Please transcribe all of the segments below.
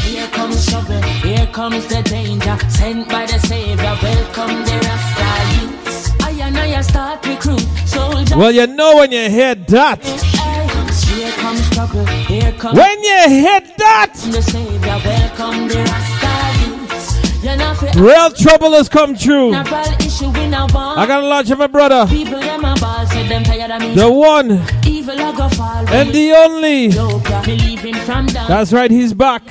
Here comes trouble, here comes the danger. Sent by the Savior, welcome the Rasta youths. I and I start recruit soldiers. Well, you know when you hear that. Here comes trouble, here comes when you hear that. The Savior, welcome the Rasta youths. Real trouble has come true. I got a lot of my brother. The one and the only. That's right, he's back.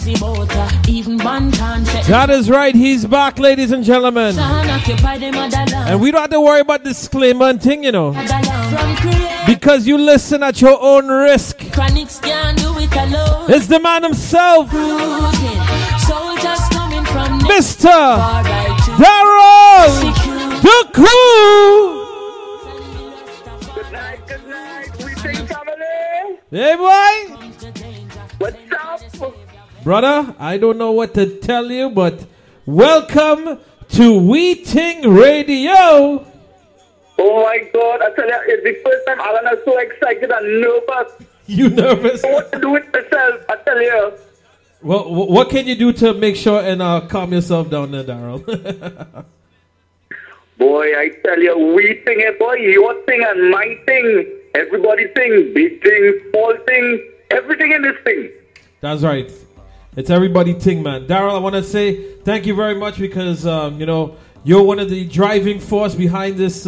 That is right, he's back, ladies and gentlemen. And we don't have to worry about disclaimer and thing, you know. Because you listen at your own risk. It's the man himself. Mr. Darrel Dookoo. Good night, we sing family. Hey boy. What's up? Brother, I don't know what to tell you, but welcome to We Ting Radio. Oh my God, I tell you, it's the first time Alan is so excited and nervous. You nervous? I don't want to do it myself, I tell you. Well, what can you do to make sure and calm yourself down there, Darrel? Boy, I tell you, we thing it, boy, your thing and my thing. Everybody thing, big thing, small thing, everything in this thing. That's right. It's everybody thing, man. Darrel, I want to say thank you very much because, you know, you're one of the driving force behind this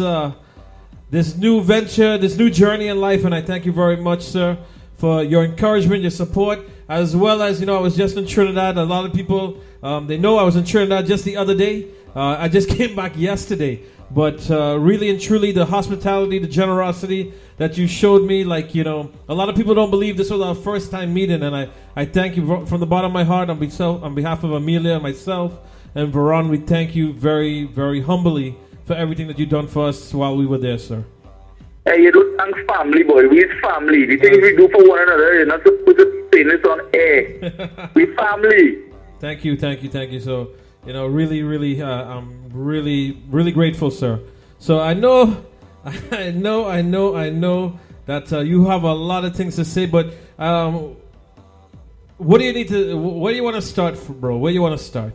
this new venture, this new journey in life. And I thank you very much, sir, for your encouragement, your support. As well as, you know, I was just in Trinidad. A lot of people, they know I was in Trinidad just the other day. I just came back yesterday. But really and truly, the hospitality, the generosity that you showed me, like, you know, a lot of people don't believe this was our first time meeting. And I thank you from the bottom of my heart on behalf of Amelia and myself and Veron. We thank you very, very humbly for everything that you've done for us while we were there, sir. Hey, you don't thank family, boy. We're family. The things we do for one another, you're not supposed to say this on air. We family. Thank you. So, you know, really, I'm really grateful, sir. So I know that you have a lot of things to say, but where do you want to start, bro? Where do you want to start?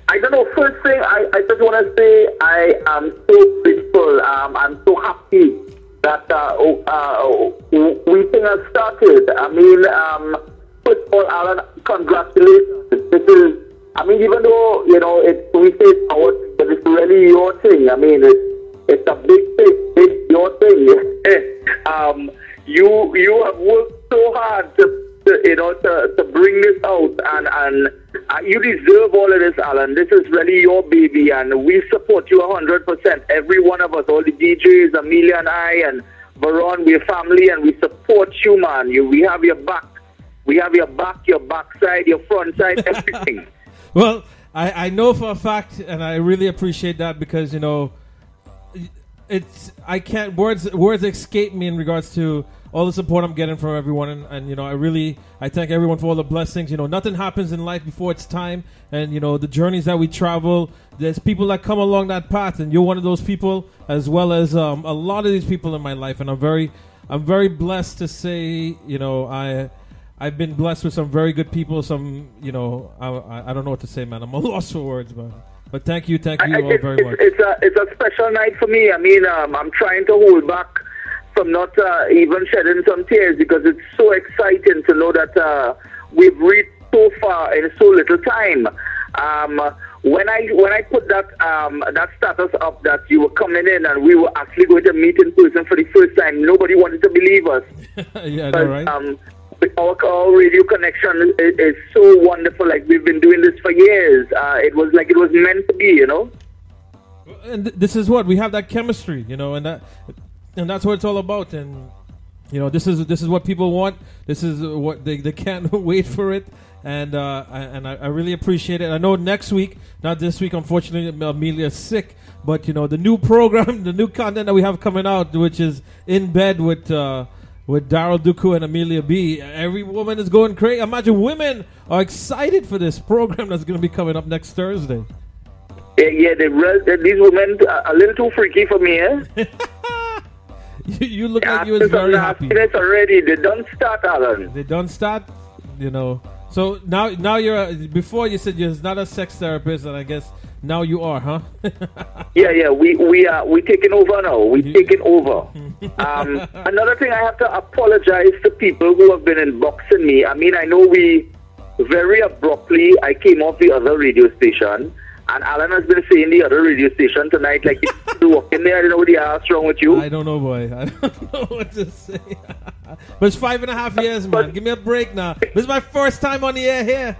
I don't know. First thing, I just want to say I am so grateful. I'm so happy that we think has started. I mean, first of all, Alan, congratulations. This is, I mean, even though, you know, we say it's our thing, but it's really your thing. I mean, it's a big thing. It's your thing. You have worked so hard to bring this out, and you deserve all of this, Alan. This is really your baby, and we support you 100%. Every one of us, all the DJs, Amelia and I, and Veron, we're family, and we support you, man. We have your back. We have your back, your backside, your front side, everything. Well, I know for a fact, and I really appreciate that because, you know, words escape me in regards to all the support I'm getting from everyone, and you know, I thank everyone for all the blessings. You know, nothing happens in life before it's time, and you know, the journeys that we travel, there's people that come along that path, and you're one of those people, as well as a lot of these people in my life, and I'm very blessed to say, you know, I've been blessed with some very good people. Some, you know, I don't know what to say, man. I'm a loss for words, but thank you all very much. It's a special night for me. I mean, I'm trying to hold back from not even shedding some tears because it's so exciting to know that we've reached so far in so little time. When I put that status up that you were coming in and we were actually going to meet in person for the first time, nobody wanted to believe us. Yeah, I know, right? Our radio connection is so wonderful. Like, we've been doing this for years. It was like it was meant to be, you know. And this is what we have, that chemistry, you know, and that's what it's all about. And you know, this is what people want. This is what they can't wait for it. And I really appreciate it. I know next week, not this week, unfortunately, Amelia's sick. But you know, the new program, the new content that we have coming out, which is In Bed with Darrel Dookoo and Amelia B. Every woman is going crazy. Imagine women are excited for this program that's going to be coming up next Thursday. Yeah, these women are a little too freaky for me, eh? You look like you was very happy. Already. They don't start, Alan. They don't start, you know. So now you're. Before you said you're not a sex therapist, and I guess now you are, huh? Yeah. We taking over now. We taking over. Another thing, I have to apologize to people who have been inboxing me. I mean, I know we very abruptly. I came off the other radio station, and Alan has been saying the other radio station tonight, like you walk in there. I don't know what the ass wrong with you. I don't know, boy. I don't know what to say. But it's 5.5 years, man. Give me a break now. This is my first time on the air here.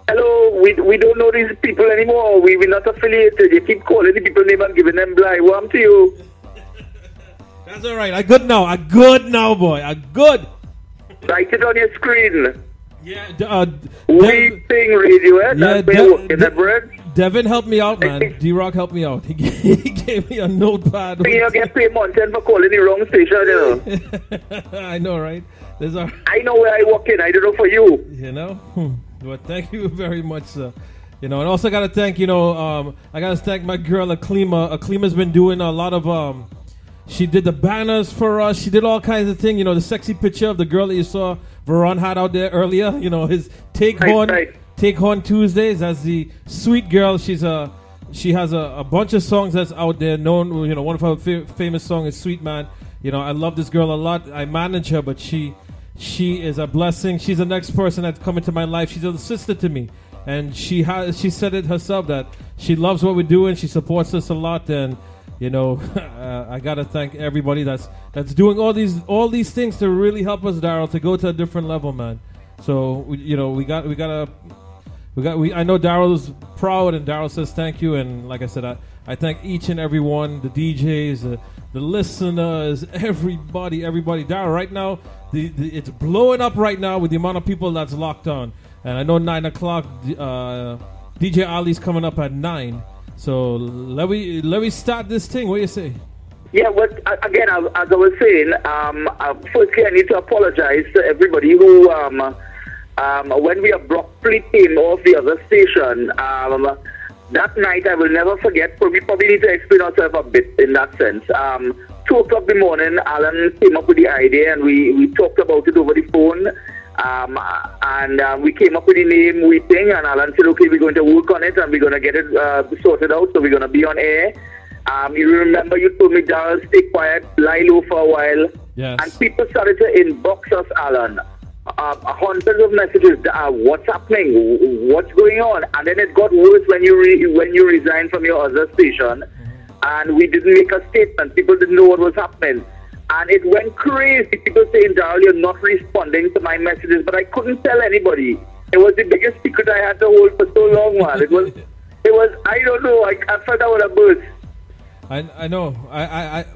Hello, we don't know these people anymore. We're not affiliated. You keep calling the people name and giving them blind. What happened to you? That's all right. I good now, boy. I good. Write it on your screen. Yeah. We sing radio, eh? Yeah, Is that bread? Devin helped me out, man. D-Rock helped me out. He gave me a notepad. You get paid Mountain for calling the wrong station, you know. I know, right? I know where I walk in. I don't know for you. You know? But thank you very much, sir. You know, and also got to thank, I got to thank my girl, Aklima. Aklima's been doing a lot of, she did the banners for us. She did all kinds of things. You know, the sexy picture of the girl that you saw Veron had out there earlier. You know, his Take Horn Tuesdays. As the sweet girl, she has a bunch of songs that's out there known. You know, one of her famous songs is Sweet Man. You know, I love this girl a lot. I manage her, but she is a blessing. She's the next person that's come into my life. She's a sister to me, and she said it herself that she loves what we're doing. She supports us a lot, and you know, I gotta thank everybody that's doing all these things to really help us, Darrell, to go to a different level, man. So I know Darrell is proud, and Darrell says thank you, and like I said, I thank each and every one, the DJs, the listeners, everybody. Darrell, right now, it's blowing up right now with the amount of people that's locked on, and I know 9 o'clock. DJ Ali's coming up at 9. So let me start this thing. What do you say? Yeah, well, again, as I was saying, firstly, I need to apologize to everybody who, when we abruptly came off the other station, that night I will never forget. We probably need to explain ourselves a bit in that sense. 2 o'clock in the morning, Alan came up with the idea, and we talked about it over the phone. And we came up with the name Weeping, and Alan said, okay, we're going to work on it, and we're going to get it sorted out, so we're going to be on air. You remember you told me, Darrell, stay quiet, lie low for a while. Yes. And people started to inbox us, Alan. Hundreds of messages, what's happening, what's going on? And then it got worse when you resigned from your other station, and we didn't make a statement. People didn't know what was happening. And it went crazy. People saying, Darrell, you're not responding to my messages. But I couldn't tell anybody. It was the biggest secret I had to hold for so long, man. It was I don't know. I felt I would have burst. I know.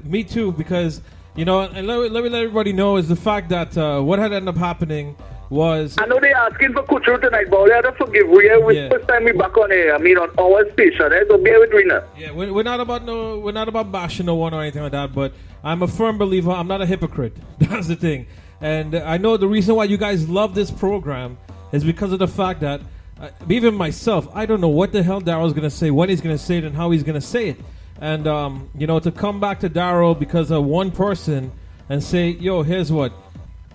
Me too, because, you know, and let me let everybody know is the fact that what had ended up happening was... I know they're asking for Kutru tonight, but they have to forgive. We're first time we back on air. I mean, on our station, so bear with me now. Yeah, we're not about bashing no one or anything like that, but I'm a firm believer. I'm not a hypocrite. That's the thing. And I know the reason why you guys love this program is because of the fact that even myself, I don't know what the hell Darrell's going to say, when he's going to say it, and how he's going to say it. And, you know, to come back to Darrell because of one person and say, yo, here's what.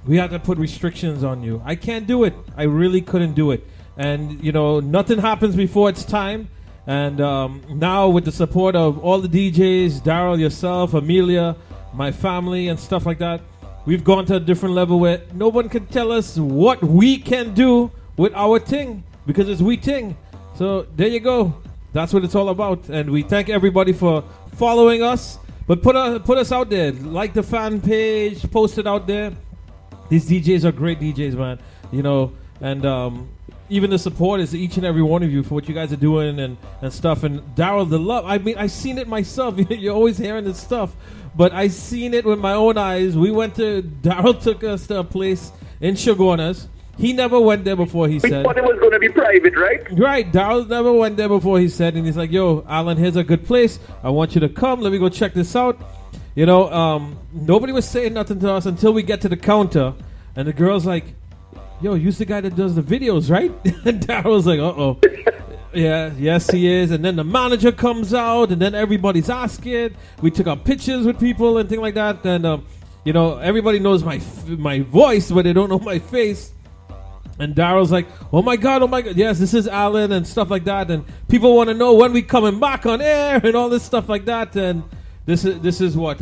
We have to put restrictions on you. I can't do it. I really couldn't do it. And, you know, nothing happens before it's time. And now with the support of all the DJs, Darrell, yourself, Amelia, my family and stuff like that, we've gone to a different level where no one can tell us what we can do with our thing because it's we thing. So there you go. That's what it's all about. And we thank everybody for following us. But put us out there. Like the fan page, post it out there. These DJs are great DJs, man. You know, and even the support is each and every one of you for what you guys are doing and stuff. And Darrell, the love. I mean, I've seen it myself. You're always hearing this stuff. But I seen it with my own eyes. Darrell took us to a place in Shogunas. He never went there before, he said. We thought it was going to be private, right? Right. Darrell never went there before, he said. And he's like, yo, Alan, here's a good place. I want you to come. Let me go check this out. You know, nobody was saying nothing to us until we get to the counter. And the girl's like, yo, you're the guy that does the videos, right? And Darrell's like, uh-oh. Yeah, yes, he is. And then the manager comes out, and then everybody's asking. We took out pictures with people and things like that. And, you know, everybody knows my voice, but they don't know my face. And Darrel's like, oh my God, yes, this is Alan and stuff like that. And people want to know when we coming back on air and all this stuff like that. And this is what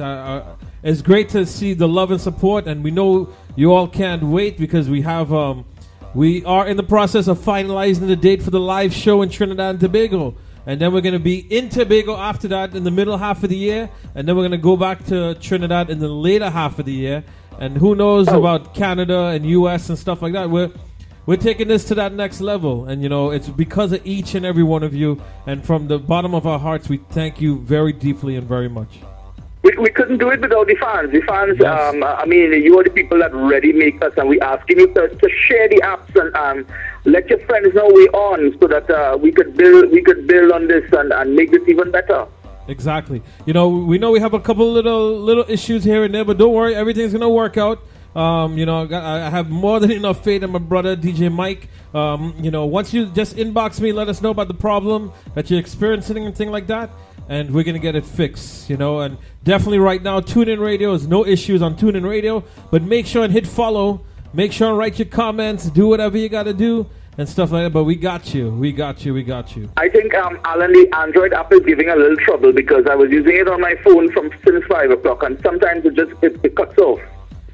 it's great to see the love and support. And we know you all can't wait because we are in the process of finalizing the date for the live show in Trinidad and Tobago. And then we're going to be in Tobago after that in the middle half of the year. And then we're going to go back to Trinidad in the later half of the year. And who knows about Canada and US and stuff like that. We're taking this to that next level. And, you know, it's because of each and every one of you. And from the bottom of our hearts, we thank you very deeply and very much. We couldn't do it without the fans. The fans, Yes. I mean, you are the people that really make us, and we asking you to share the apps and let your friends know we're on, so that we could build on this and make this even better. Exactly. You know we have a couple little issues here and there, but don't worry, everything's gonna work out. You know, I have more than enough faith in my brother DJ Mike. You know, once you just inbox me, let us know about the problem that you're experiencing and thing like that, and we're gonna get it fixed. You know, and definitely right now, TuneIn Radio is no issues on TuneIn Radio, but make sure and hit follow. Make sure and write your comments. Do whatever you gotta do. And stuff like that, but we got you. I think, Alan, the Android app is giving a little trouble because I was using it on my phone since 5 o'clock, and sometimes it cuts off.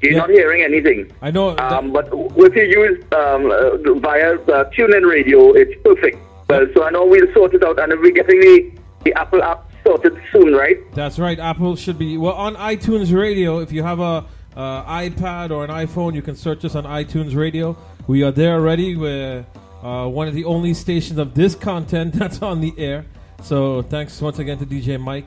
You're not hearing anything. I know. But if you use via TuneIn Radio, it's perfect. Well, so I know we'll sort it out, and we're getting the Apple app sorted soon, right? That's right. Apple should be on iTunes Radio. If you have a iPad or an iPhone, you can search us on iTunes Radio. We are there already. We're one of the only stations of this content that's on the air. So thanks once again to DJ Mike.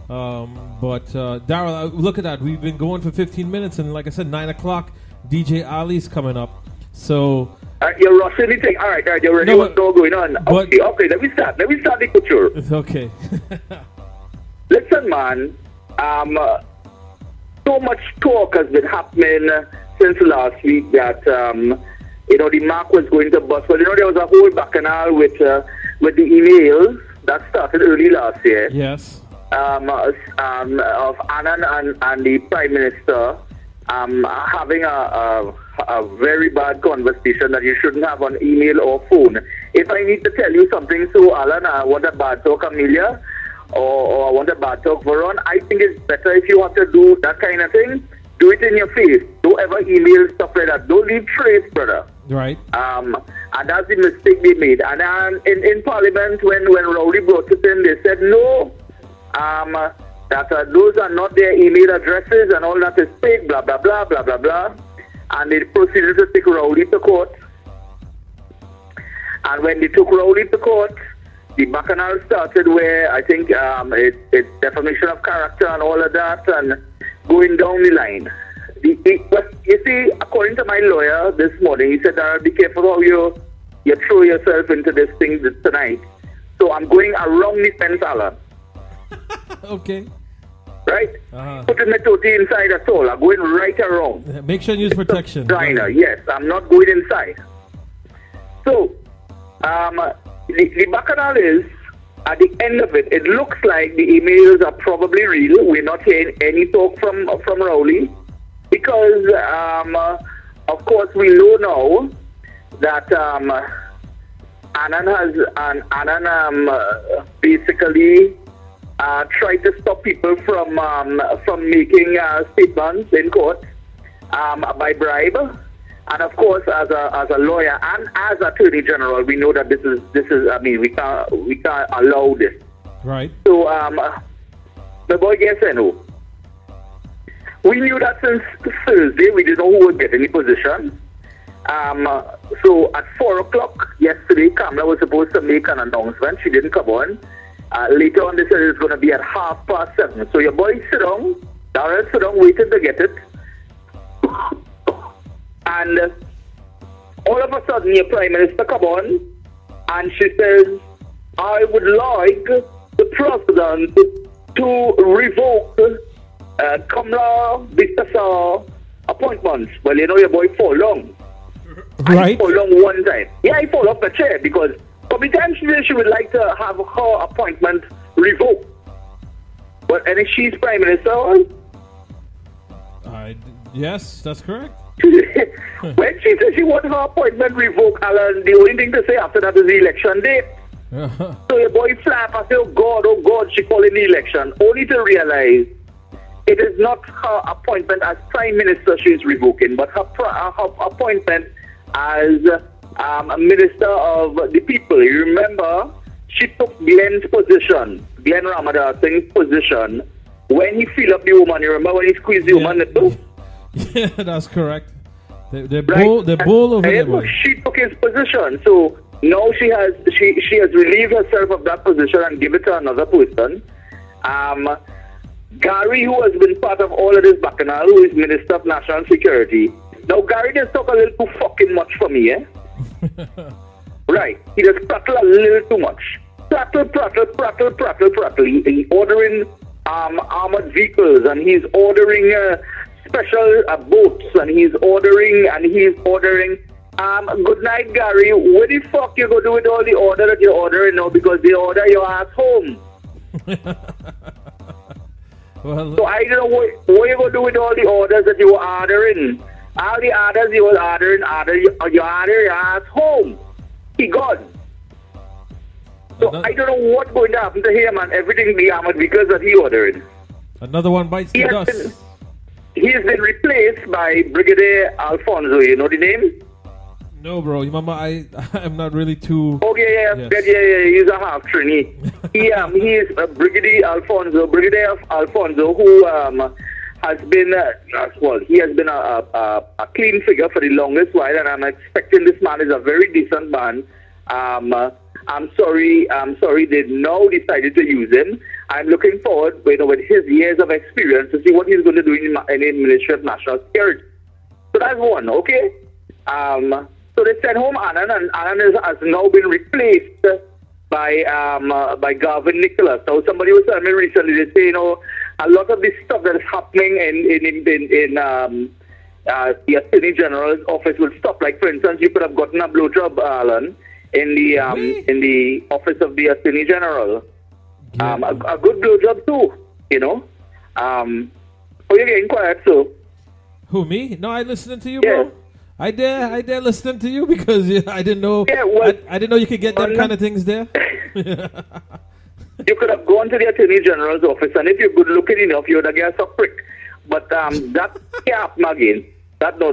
But Darrel, look at that. We've been going for 15 minutes, and like I said, 9 o'clock, DJ Ali's coming up. So you're rushing the thing. All right, you're ready. What's going on? Okay, let me start the couture. Okay. Listen, man. So much talk has been happening since last week that you know, the mark was going to bust. Well, you know, there was a whole bacchanal with the emails that started early last year. Yes. Of Annan and the Prime Minister having a very bad conversation that you shouldn't have on email or phone. If I need to tell you something, so Alan, I want a bad talk, Amelia, or I want a bad talk, Veron, I think it's better if you want to do that kind of thing, do it in your face. Don't ever email stuff like that. Don't leave trace, brother. Right. And that's the mistake they made. And in Parliament, when Rowley brought it in, they said no, that those are not their email addresses and all that is fake, blah, blah, blah, blah, blah, blah. And they proceeded to take Rowley to court. And when they took Rowley to court, the bacchanal started where I think it's defamation of character and all of that, and going down the line. But you see, according to my lawyer this morning, he said, be careful how you throw yourself into this thing tonight. So I'm going around the fence, Alan. Okay. Right? Putting my totty inside at all. I'm going right around. Make sure you use protection. Yes, I'm not going inside. So, the bacchanal is, at the end of it, it looks like the emails are probably real. We're not hearing any talk from Rowley. Because, of course, we know now that Annan basically tried to stop people from making statements in court by bribe. And of course, as a lawyer and as Attorney General, we know that this is. I mean, we can't allow this. Right. So, the boy gets no. We knew that since Thursday. We didn't know who would get any position. So at 4 o'clock yesterday, Kamla was supposed to make an announcement. She didn't come on. Later on, they said it's going to be at 7:30. So your boy sit down, Darrel sit down, waiting to get it. And all of a sudden, your Prime Minister come on, and she says, I would like the President to revoke Kamla Vistasa appointments. Well, you know your boy fall long. Right. I fall long one time. Yeah, I fall off the chair because for the time she would like to have her appointment revoked. But and if she's Prime Minister, yes, that's correct. when she said she wants her appointment revoked, Alan, the only thing to say after that is the election date. So your boy flap, I say, oh God, she calling the election. Only to realize it is not her appointment as Prime Minister she's revoking, but her appointment as Minister of the People. You remember, she took Glenn's position, Glenn Ramadan Singh's position, when he filled up the woman. You remember when he squeezed the woman? Yeah, that's correct. They're right. bull over there. She took his position, so now she has relieved herself of that position and give it to another person. Gary, who has been part of all of this bacchanal, who is Minister of National Security. Now Gary just talk a little too fucking much for me, eh? Right. He just prattle a little too much. Prattle. He's ordering armored vehicles, and he's ordering special boats, and he's ordering. Good night, Gary. What the fuck you gonna do with all the order that you're ordering now? Because they order your ass home. Well, so I don't know what you gonna do with all the orders that you were ordering. All the orders you were ordering, you order your ass home. He gone. So I don't know what's going to happen to him and everything the armored vehicles that he ordered. Another one bites the dust. He has been replaced by Brigadier Alfonso. You know the name? No, bro. Remember, I'm not really too. Oh yeah. He's a half trainee. He is Brigadier Alfonso, who has been he has been a clean figure for the longest while, and I'm expecting this man is a very decent man. I'm sorry they now decided to use him. I'm looking forward, with his years of experience, to see what he's going to do in the Ministry of National Security. So that's one, okay? So they sent home Annan, and Annan has now been replaced by Garvin Nicholas. Now somebody was telling me recently, they say, a lot of this stuff that is happening in the Attorney General's office will stop. Like, for instance, you could have gotten a blowjob, Alan, in the office of the Attorney General. Yeah. A good blowjob too, Oh, you're getting quiet, so. Who, me? No, I listening to you, yeah. bro. I dare listening to you because I didn't know. Yeah, well, I didn't know you could get them kind of things there. You could have gone to the Attorney General's office, and if you're good looking enough, you would have guessed a prick. But that can't happen again. No.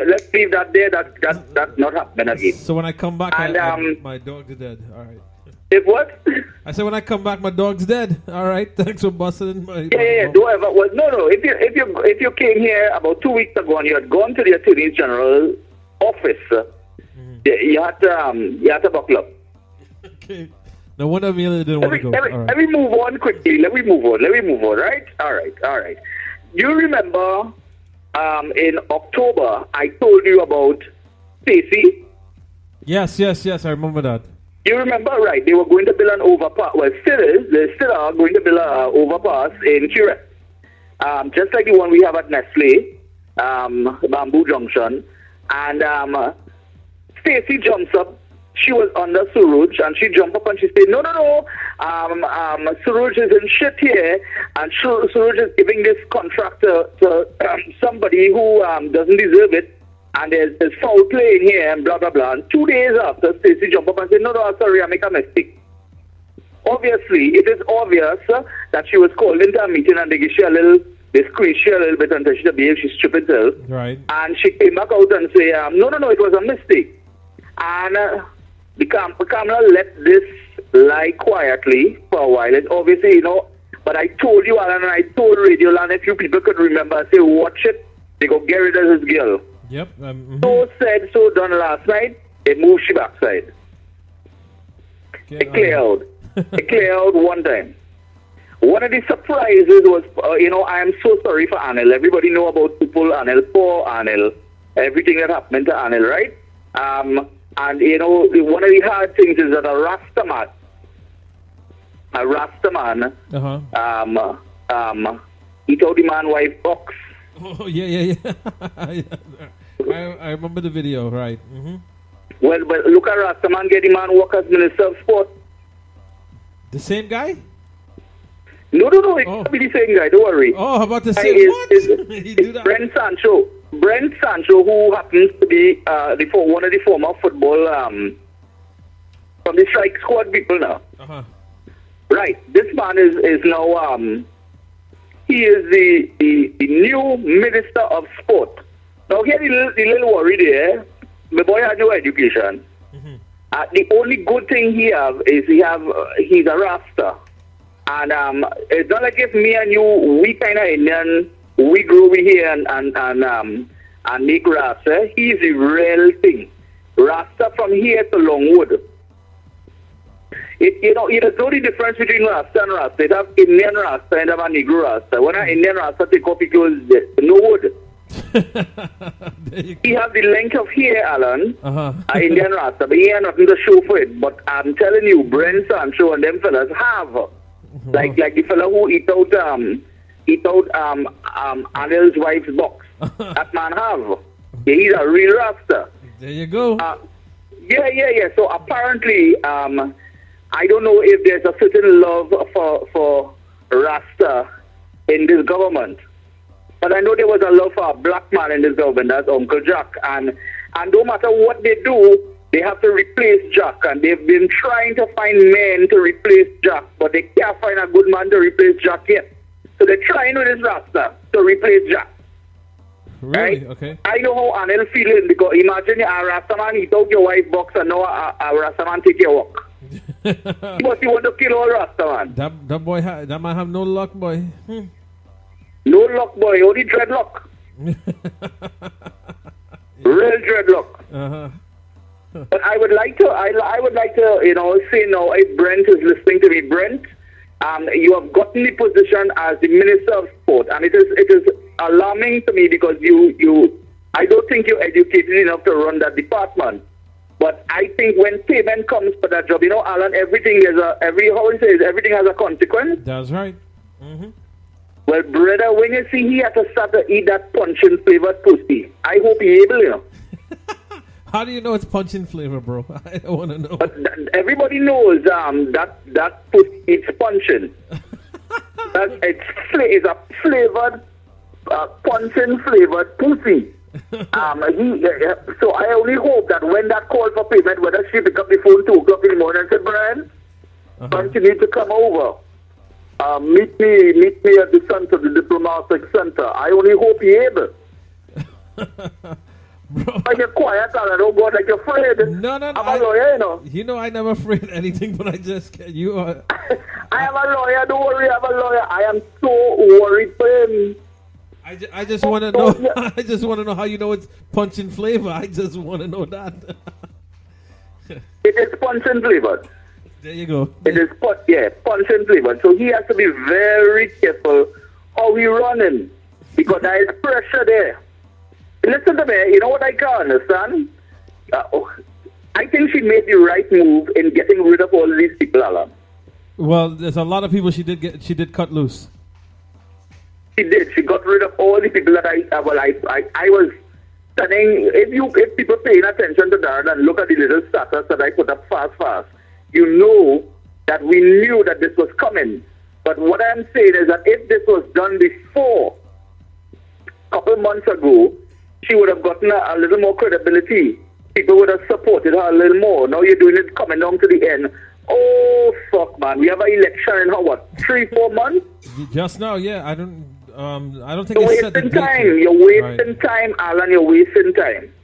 Let's leave that there. That's not happening again. So when I come back, my dog is dead. All right. If what? I said when I come back, my dog's dead. All right. Thanks for busting my. Yeah. Don't ever. Well, no. If you came here about 2 weeks ago and you had gone to the Attorney General's office, you had to buckle up. Okay. No wonder Amelia didn't want to go. Let me move on quickly. Let me move on. Right. All right. You remember? In October, I told you about Stacey. Yes, I remember that. You remember, right? They were going to build an overpass. Well, they still are going to build an overpass in Curet. Just like the one we have at Nestle, Bamboo Junction. And Stacey jumps up. She was under Suruj, and she jumped up and she said, no. Suruj is in shit here, and Suruj is giving this contract to somebody who doesn't deserve it, and there's foul play in here, and blah, blah, blah. And 2 days after, Stacey jumped up and said, no, sorry, I make a mistake. Obviously, it is obvious that she was called into a meeting, and they squeezed her a little bit until she behaved, she stripped herself. Right. And she came back out and said, no, it was a mistake. And the Kamla let this lie quietly for a while. It's obviously, but I told you, Alan, and I told Radio Land, if you people could remember, I say, watch it, they go get rid of this girl. Yep. So said, so done last night, they moved she backside. It cleared out one time. One of the surprises was, I am so sorry for Anil. Everybody know about people, Anil, poor Anil, everything that happened to Anil, right? And, one of the hard things is that a Rastaman, eat out the man wife box. Oh, yeah. I remember the video, right. Well, but look at Rastaman get the man work as Minister of Sport. The same guy? No, it can't be the same guy, don't worry. Oh, how about the same what? It's Brent Sancho. Brent Sancho, who happens to be one of the former football from the strike squad people now. Uh-huh. Right. This man is now he is the new Minister of Sport. Now here the little worry there. My boy had no education. Mm-hmm. The only good thing he have is he's a Rasta. And it's not like if me and you, we kind of Indian, we grow over here and make Rasta. He's the real thing. Rasta from here to Longwood. There's no the difference between Rasta and Rasta. It have Indian Rasta and have a Negro Rasta. When an Indian Rasta take up, it goes no wood. He have the length of hair, Alan, Indian Rasta, but he ain't nothing to show for it. But I'm telling you, Brent Sancho and them fellas have. Like the fella who eat out Anil's wife's box. That man have. Yeah, he's a real Rasta. There you go. Yeah. So apparently, I don't know if there's a certain love for Rasta in this government. But I know there was a love for a black man in this government, that's Uncle Jack. And no matter what they do, they have to replace Jack. And they've been trying to find men to replace Jack, but they can't find a good man to replace Jack yet. So they're trying with this Rasta to replace Jack. Really? Right? Okay. I know how Anil feeling, because imagine a Rasta man eat out your wife's box and now a Rasta man take your walk. But you want to kill all Rasta man. That man have no luck, boy. No luck, boy. Only dreadlock. Real dreadlock. Uh-huh. But I would like to, say now, if Brent is listening to me, Brent, you have gotten the position as the Minister of Sport, and it is alarming to me because I don't think you're educated enough to run that department. But I think when payment comes for that job, Alan, everything has a consequence. That's right. Mm-hmm. Well, brother, when you see he had to start to eat that puncheon flavored pussy, I hope he able, How do you know it's puncheon flavor, bro? I want to know. But everybody knows that pussy it's puncheon. It's a flavored, puncheon flavored pussy. So I only hope that when that call for payment, whether she pick up the phone 2 o'clock in the morning and say, Brian, you need to come over. Meet me at the center, the diplomatic center. I only hope he able. Bro. Like you're quiet and I don't go like you're afraid. No. I'm a lawyer, You know I never afraid of anything, but I just you are. I am a lawyer. Don't worry, I'm a lawyer. I am so worried for him. I just want to know. I just want to know how you know it's puncheon flavor. I just want to know that. It is puncheon flavored. There you go. It is puncheon flavored. So he has to be very careful how he running because there is pressure there. Listen to me. You know what I can't understand? I think she made the right move in getting rid of all these people, Alan. Well, there's a lot of people she did cut loose. She did. She got rid of all the people that I was studying. If people paying attention to that and look at the little status that I put up fast, you know that we knew that this was coming. But what I'm saying is that if this was done before, a couple months ago, she would have gotten a little more credibility. People would have supported her a little more. Now you're doing it coming down to the end. Oh, fuck, man. We have an election in, 3-4 months? Just now, yeah. I don't think it's set the date. You're wasting time, Alan. You're wasting time.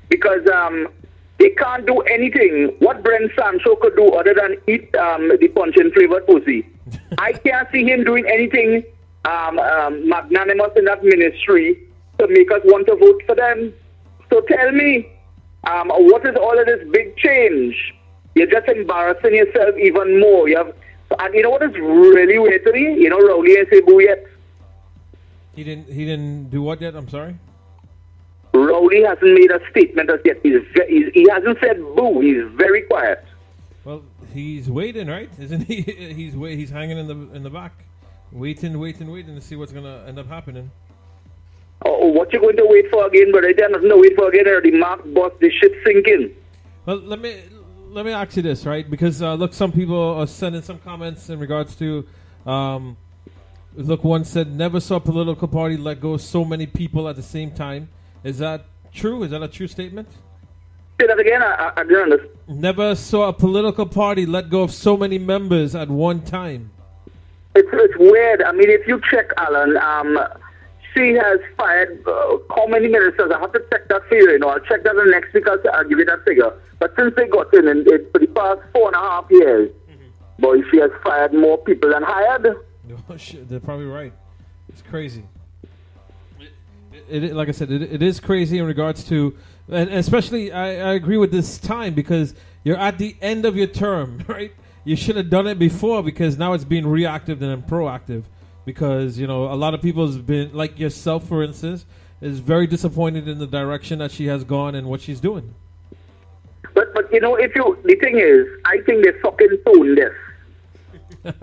Because they can't do anything. What Brent Sancho could do other than eat the puncheon flavored pussy. I can't see him doing anything magnanimous in that ministry to make us want to vote for them. So tell me, what is all of this big change? You're just embarrassing yourself even more. And you know what is really weird to me? Rowley ain't say boo yet. He didn't do what yet? I'm sorry? Rowley hasn't made a statement as yet. He hasn't said boo. He's very quiet. Well, he's waiting, right? Isn't he? He's hanging in the back, waiting to see what's gonna end up happening. Oh, what you going to wait for again? But there's nothing to wait for again. Or the Mark boss, the ship sinking. Well, let me ask you this, right? Because look, some people are sending some comments in regards to. Look, one said, never saw a political party let go so many people at the same time. Is that true? Is that a true statement? Say that again. I didn't understand. Never saw a political party let go of so many members at one time. It's weird. I mean, if you check Alan, she has fired how many ministers? I have to check that for you. You know, I'll check that next week. I'll give you that figure. But since they got in for the past 4.5 years, boy, she has fired more people than hired. Oh, shit, they're probably right. It's crazy. Like I said, it is crazy in regards to, and especially I agree with this time because you're at the end of your term, right? You should have done it before because now it's being reactive and then proactive. Because, you know, a lot of people have been, like yourself, for instance, is very disappointed in the direction that she has gone and what she's doing. But you know, the thing is, I think they fucking tone this.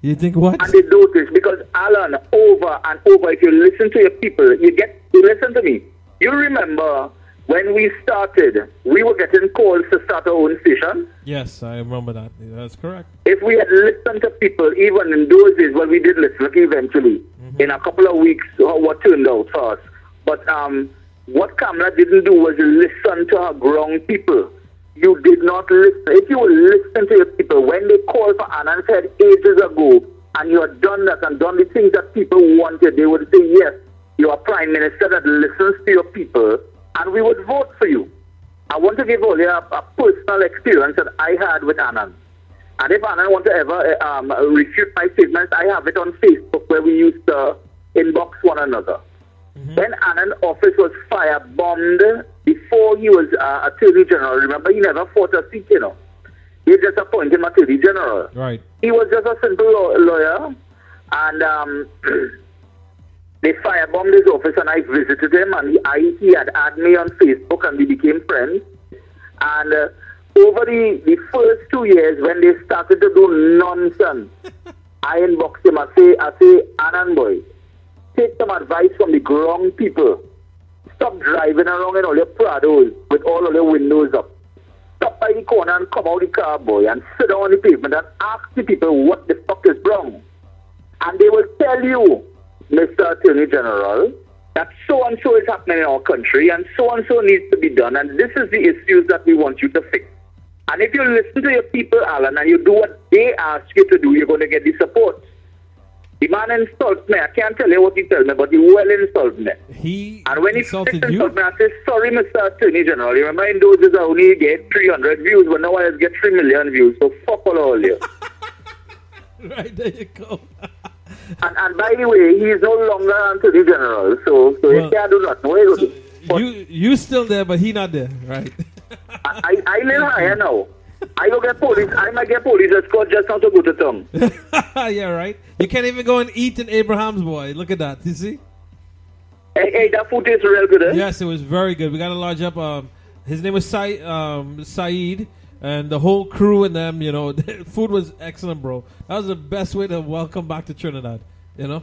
You think what? And they do this because, Alan, over and over, if you listen to your people, you listen to me. You remember when we started, we were getting calls to start our own station? Yes, I remember that. That's correct. If we had listened to people, even in those days, well, we did listen eventually. In a couple of weeks, what turned out for us. But what Kamla didn't do was listen to her ground people. You did not listen. If you listen to your people, when they called for Anna and said ages ago, and you had done that and done the things that people wanted, they would say, yes, you are Prime Minister that listens to your people, and we would vote for you. I want to give all you a personal experience that I had with Anand. And if Anand want to ever refute my statements, I have it on Facebook where we used to inbox one another. When Anand's office was firebombed before he was Attorney General, remember, he never fought a seat, you know. He just appointed him Attorney General. Right. He was just a simple lawyer, and they firebombed his office, and I visited him, and he had added me on Facebook, and we became friends. And over the first 2 years, when they started to do nonsense, I inboxed him. I say, Anand boy, take some advice from the ground people. Stop driving around in all your Prados with all of your windows up. Stop by the corner and come out the car, boy, and sit down on the pavement and ask the people what the fuck is wrong. And they will tell you, Mr. Attorney General, that so-and-so is happening in our country and so-and-so needs to be done, and this is the issues that we want you to fix. And if you listen to your people, Alan, and you do what they ask you to do, you're going to get the support. The man insults me. I can't tell you what he tells me, but he well insults me. And when he insulted me, I say, sorry, Mr. Attorney General. You remember in those days I only get 300 views, but now I just get 3 million views. So fuck all you. Right, there you go. and by the way, he is no longer Attorney General, so well, you can't do nothing. So you still there, but he not there, right? I live higher now. I go get police. I might get police escort just not to go to town. Yeah, right. You can't even go and eat in Abraham's, boy. Look at that. You see? Hey, that food tastes real good, eh? Yes, it was very good. We got to lodge up. His name was Saeed, and the whole crew and them. You know, the food was excellent, bro. That was the best way to welcome back to Trinidad. You know.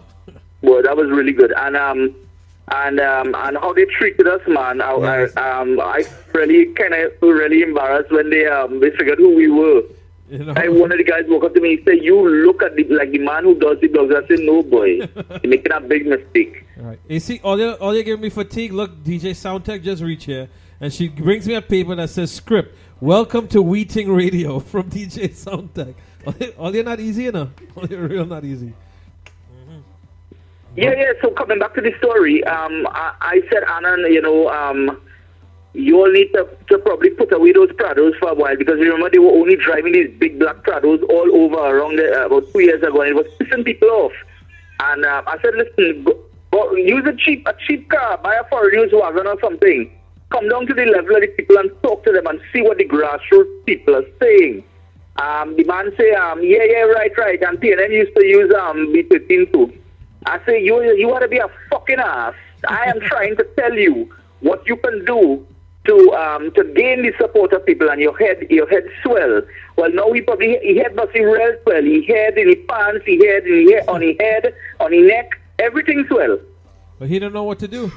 Well, that was really good, and how they treated us, man. I really embarrassed when they figured who we were. You know? One of the guys walked up to me and said, "You look at the man who does the blogs." I said, "No, boy, you're making a big mistake." All right. You see, all you're giving me fatigue. Look, DJ Soundtech just reached here, and she brings me a paper that says script. Welcome to Weeting Radio from DJ Soundtech. All you're not easy, you know. All you're real not easy. Yeah. So coming back to the story, I said, Anand, you know, you all need to probably put away those Prados for a while, because remember they were only driving these big black Prados all over around about 2 years ago, and it was pissing people off. And I said, listen, go use a cheap car, buy a foreign used wagon or something. Come down to the level of the people and talk to them and see what the grassroots people are saying. The man say, right. And PNN used to use B13 too. I say, you want to be a fucking ass. I am trying to tell you what you can do to gain the support of people, and your head swell. Well, now he head must be real swell. He head in his pants, on his neck, everything swell. But he don't know what to do.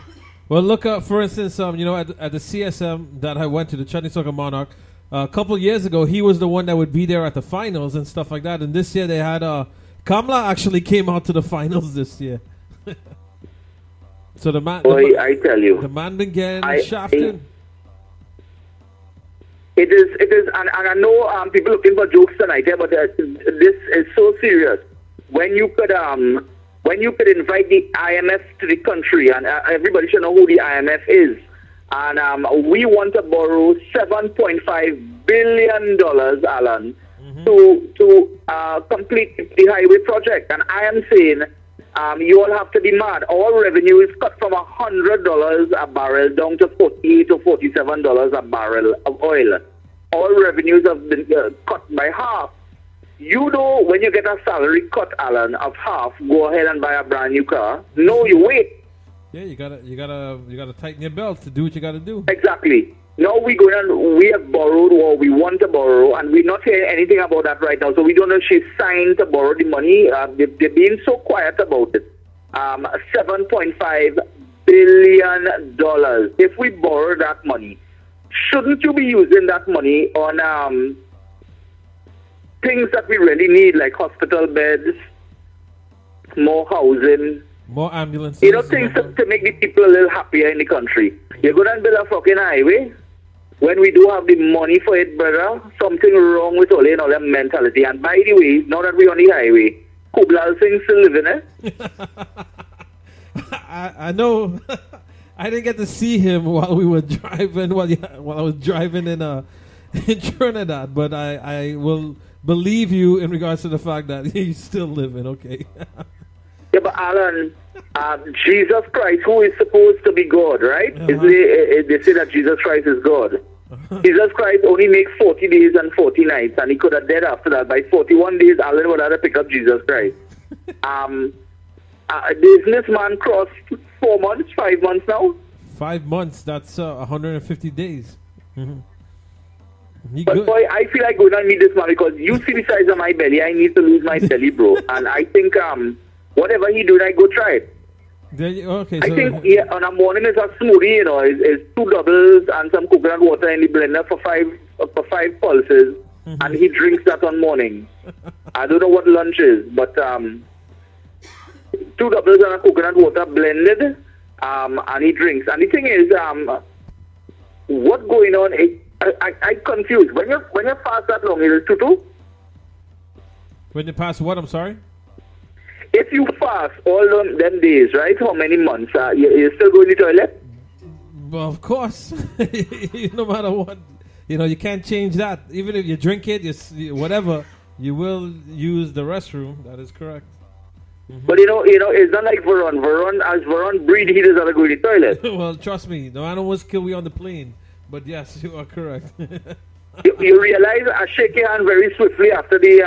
Well, look, for instance, you know, at the CSM that I went to, the Chutney Soca Monarch, a couple years ago, he was the one that would be there at the finals and stuff like that. And this year they had Kamla actually came out to the finals this year. So the man, Boy, I tell you, the man been getting shafted. It is, and I know people looking for jokes tonight, yeah, but this is so serious. When you could invite the IMF to the country, and everybody should know who the IMF is, and we want to borrow $7.5 billion, Alan, to complete the highway project, and I am saying. You all have to be mad. All revenue is cut from $100 a barrel down to $48 to $47 a barrel of oil. All revenues have been cut by half. You know, when you get a salary cut, Alan, of half, go ahead and buy a brand new car. No, you wait. Yeah, you gotta tighten your belt to do what you gotta do. Exactly. Now we have borrowed or we want to borrow, and we're not hearing anything about that right now. So we don't know if she's signed to borrow the money. They've been so quiet about it. $7.5 billion. If we borrow that money, shouldn't you be using that money on things that we really need, like hospital beds, more housing, more ambulances? You know, things to make the people a little happier in the country. You're going to build a fucking highway. When we do have the money for it, brother, something wrong with all that mentality. And by the way, now that we're on the highway, Kublal Singh still living, I know. I didn't get to see him while we were driving, while I was driving in Trinidad, but I will believe you in regards to the fact that he's still living, okay? Yeah, but Alan, Jesus Christ, who is supposed to be God, right? They say that Jesus Christ is God. Jesus Christ only makes 40 days and 40 nights, and he could have died after that. By 41 days, Alan would have to pick up Jesus Christ. This man crossed 4 months, 5 months now. 5 months, that's 150 days. But boy, I feel like going and meet this man because you see the size of my belly. I need to lose my belly, bro. And I think whatever he do, I go try it. Okay, I think on a morning it's a smoothie, you know, it's 2 doubles and some coconut water in the blender for five pulses, and he drinks that on morning. I don't know what lunch is, but 2 doubles and a coconut water blended, and he drinks. And the thing is, what's going on? I confused. When you fast that long, is it tutu? When you pass what? I'm sorry. If you fast all them days, right? How many months? You still go in the toilet? Well, of course. No matter what, you know, you can't change that. Even if you drink it, whatever, you will use the restroom. That is correct. But you know, it's not like Veron. As Veron breathe, he doesn't go in the toilet. Well, trust me, no animals kill we on the plane. But yes, you are correct. You realize I shake your hand very swiftly after the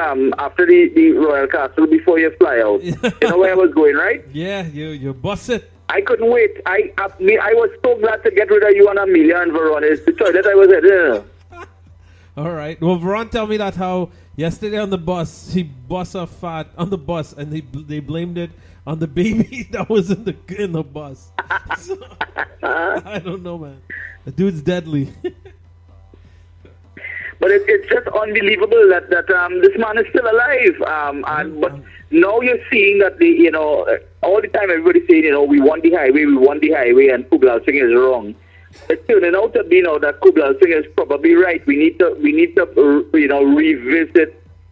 Royal Castle before you fly out. You know where I was going, right? Yeah, you bust it. I couldn't wait. I was so glad to get rid of you and Amelia and Veron. It's the toilet I was at. All right. Well, Veron tell me that how yesterday on the bus he bust a fat on the bus and they blamed it on the baby that was in the bus. So, I don't know, man. The dude's deadly. But it's just unbelievable that this man is still alive. But now you're seeing that all the time everybody's saying, we want the highway, and Kublal Singh is wrong. It's turning out to be that Kublal Singh is probably right. We need to revisit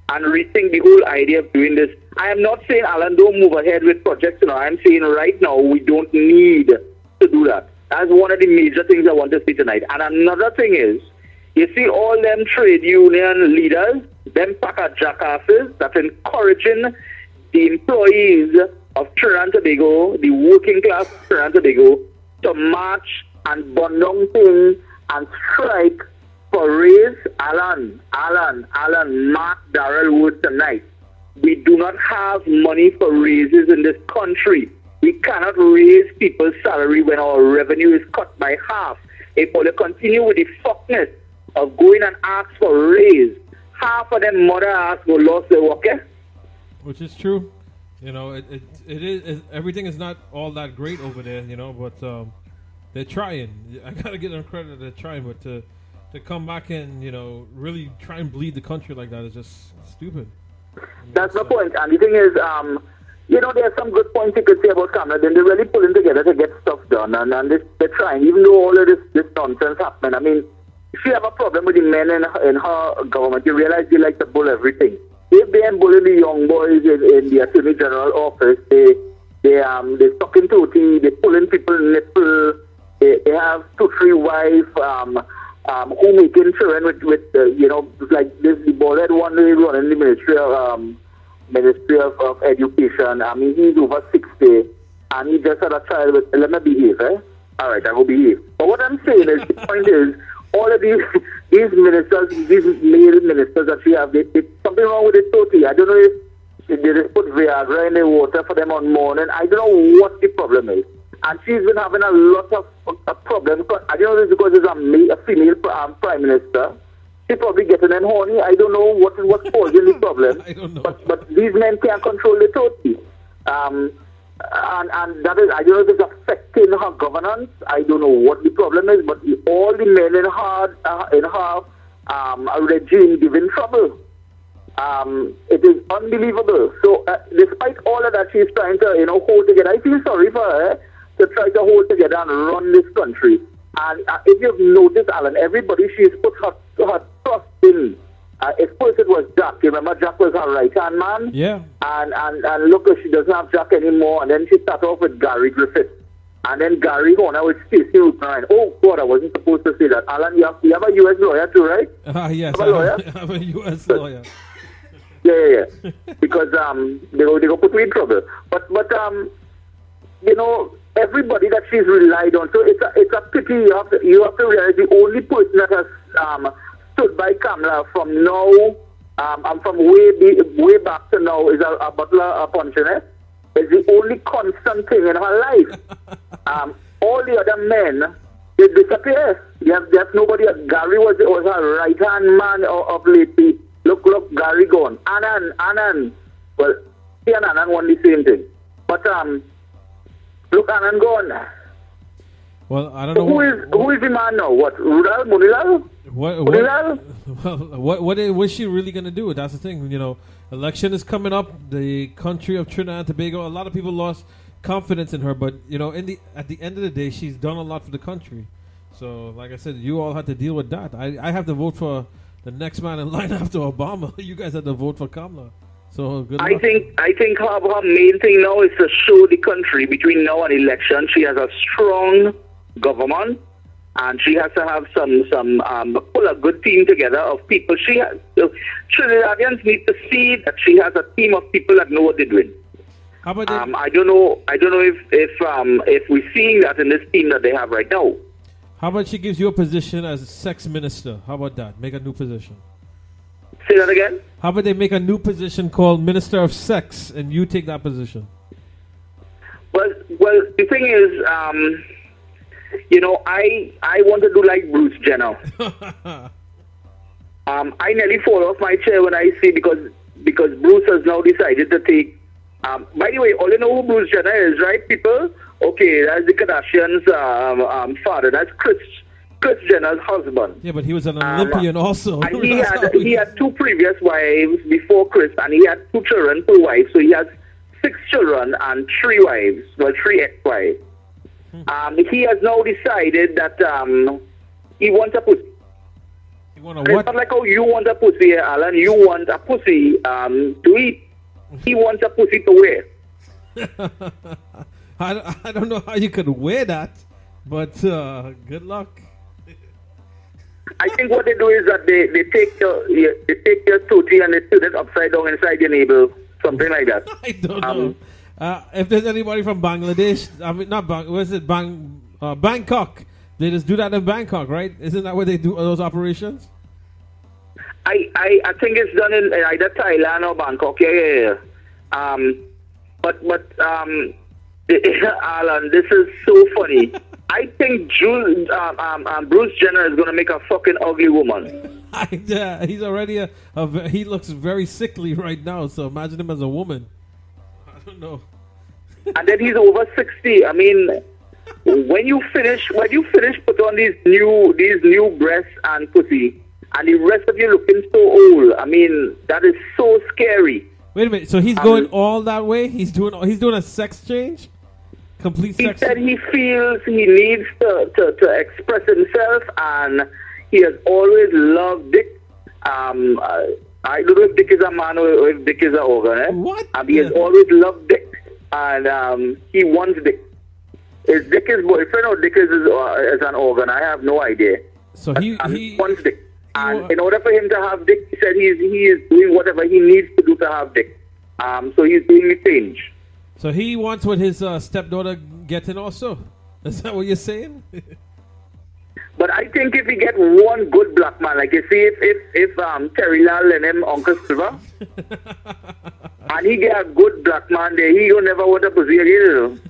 and rethink the whole idea of doing this. I am not saying, Alan, don't move ahead with projects. I'm saying right now we don't need to do that. That's one of the major things I want to say tonight. And another thing is, you see all them trade union leaders, them pack of jackasses that's encouraging the employees of Trinidad and Tobago, the working class of Trinidad and Tobago, to march and burn down things and strike for raise. Alan, mark Darrel word tonight. We do not have money for raises in this country. We cannot raise people's salary when our revenue is cut by half. If we continue with the fuckness of going and ask for a raise, half of them mother ass will lose their work. Which is true. It is everything is not all that great over there, but they're trying. I gotta give them credit, they're trying, but to come back and really try and bleed the country like that is just stupid. That's my point. And the thing is, you know, there are some good points you could say about Kamla. Then they're really pulling together to get stuff done, and they're trying, even though all of this nonsense happening. I mean, if you have a problem with the men in her government, you realize they like to bull everything. If they ain't bullying the young boys in the Attorney General office, they're sucking tootie, they're pulling people nipple, they have 2-3 wives, who making children with you know, like this, the bald one they running the Ministry of Education. I mean, he's over 60, and he just had a child with, let me behave, eh? All right, I will behave. But what I'm saying is, the point is, all of these ministers, these male ministers that we have, there's something wrong with it totally. I don't know if they just put Viagra in the water for them on morning. I don't know what the problem is. And she's been having a lot of problems. I don't know if it's because it's a female prime minister. She's probably getting them horny. I don't know what's causing the problem. I don't know. But these men can't control the totally. And that is, I don't know if it's affecting her governance. I don't know what the problem is, but all the men in her regime giving trouble. It is unbelievable. So despite all of that, she's trying to, you know, hold together. I feel sorry for her to try to hold together and run this country. And if you've noticed, Alan, everybody she's put her trust in. At first it was Jack. You remember Jack was her right-hand man? Yeah. And look, she doesn't have Jack anymore. And then she started off with Gary Griffith. And then Gary Horner with Stacey Rutherford. Oh, God, I wasn't supposed to say that. Alan, you have a U.S. lawyer too, right? Yes, I have a lawyer? I have a U.S. lawyer. Yeah. Because they go put me in trouble. But you know, everybody that she's relied on. So it's a pity. You have to realize the only person that has stood by Kamla from now and from way back to now is a butler, a pensioner. Is the only constant thing in her life. All the other men, they disappear. There's nobody. Gary was her right hand man of lately. Look, Gary gone. Annan. Well, he and Annan want the same thing. But look, Annan gone. Well, I don't know. Who is the man now? What? Rudal? Munilal? What is she really going to do? That's the thing. You know, election is coming up. The country of Trinidad and Tobago, a lot of people lost confidence in her. But, you know, at the end of the day, she's done a lot for the country. So, like I said, you all had to deal with that. I have to vote for the next man in line after Obama. You guys had to vote for Kamla. So good luck. I think her main thing now is to show the country between now and election she has a strong government, and she has to have pull a good team together of people. Trinidadians need to see that she has a team of people that know what they're doing. How about I don't know if we're seeing that in this team that they have right now. How about she gives you a position as sex minister? How about that? Make a new position. Say that again? How about they make a new position called Minister of Sex and you take that position? Well, the thing is, you know, I want to do like Bruce Jenner. I nearly fall off my chair when I see because Bruce has now decided to take. By the way, all you know who Bruce Jenner is, right, people? Okay, that's the Kardashians' father. That's Kris Jenner's husband. Yeah, but he was an Olympian also. And he had 2 previous wives before Kris, and he had 2 children, 2 wives. So he has 6 children and 3 wives, well, 3 ex-wives. He has now decided that he wants a pussy. You want a what? It's not like how you want a pussy, Alan. You want a pussy to eat. He wants a pussy to wear. I don't know how you could wear that, but good luck. I think what they do is that they take your tootie and they put it upside down inside your navel, something like that. I don't know. If there's anybody from Bangladesh, I mean not Bangkok. They just do that in Bangkok, right? Isn't that where they do those operations? I think it's done in either Thailand or Bangkok. Yeah. But Alan, this is so funny. I think Bruce Jenner is going to make a fucking ugly woman. He's already he looks very sickly right now. So imagine him as a woman. I don't know. And then he's over 60. I mean, when you finish put on these new breasts and pussy, and the rest of you looking so old. I mean, that is so scary. Wait a minute. So he's going all that way? He's doing a sex change? Complete sex? He said he feels he needs to express himself, and he has always loved dick. I don't know if dick is a man or if dick is an organ. Eh? What? He has always loved dick, and he wants dick. Is dick his boyfriend or dick is an organ? I have no idea. So he wants dick. And in order for him to have dick, he said he is doing whatever he needs to do to have dick. So he's doing the change. So he wants what his stepdaughter getting also? Is that what you're saying? But I think if he get one good black man, like you see, if Terry Lal and him Uncle Silver, and he get a good black man there, he will never want to pussy again.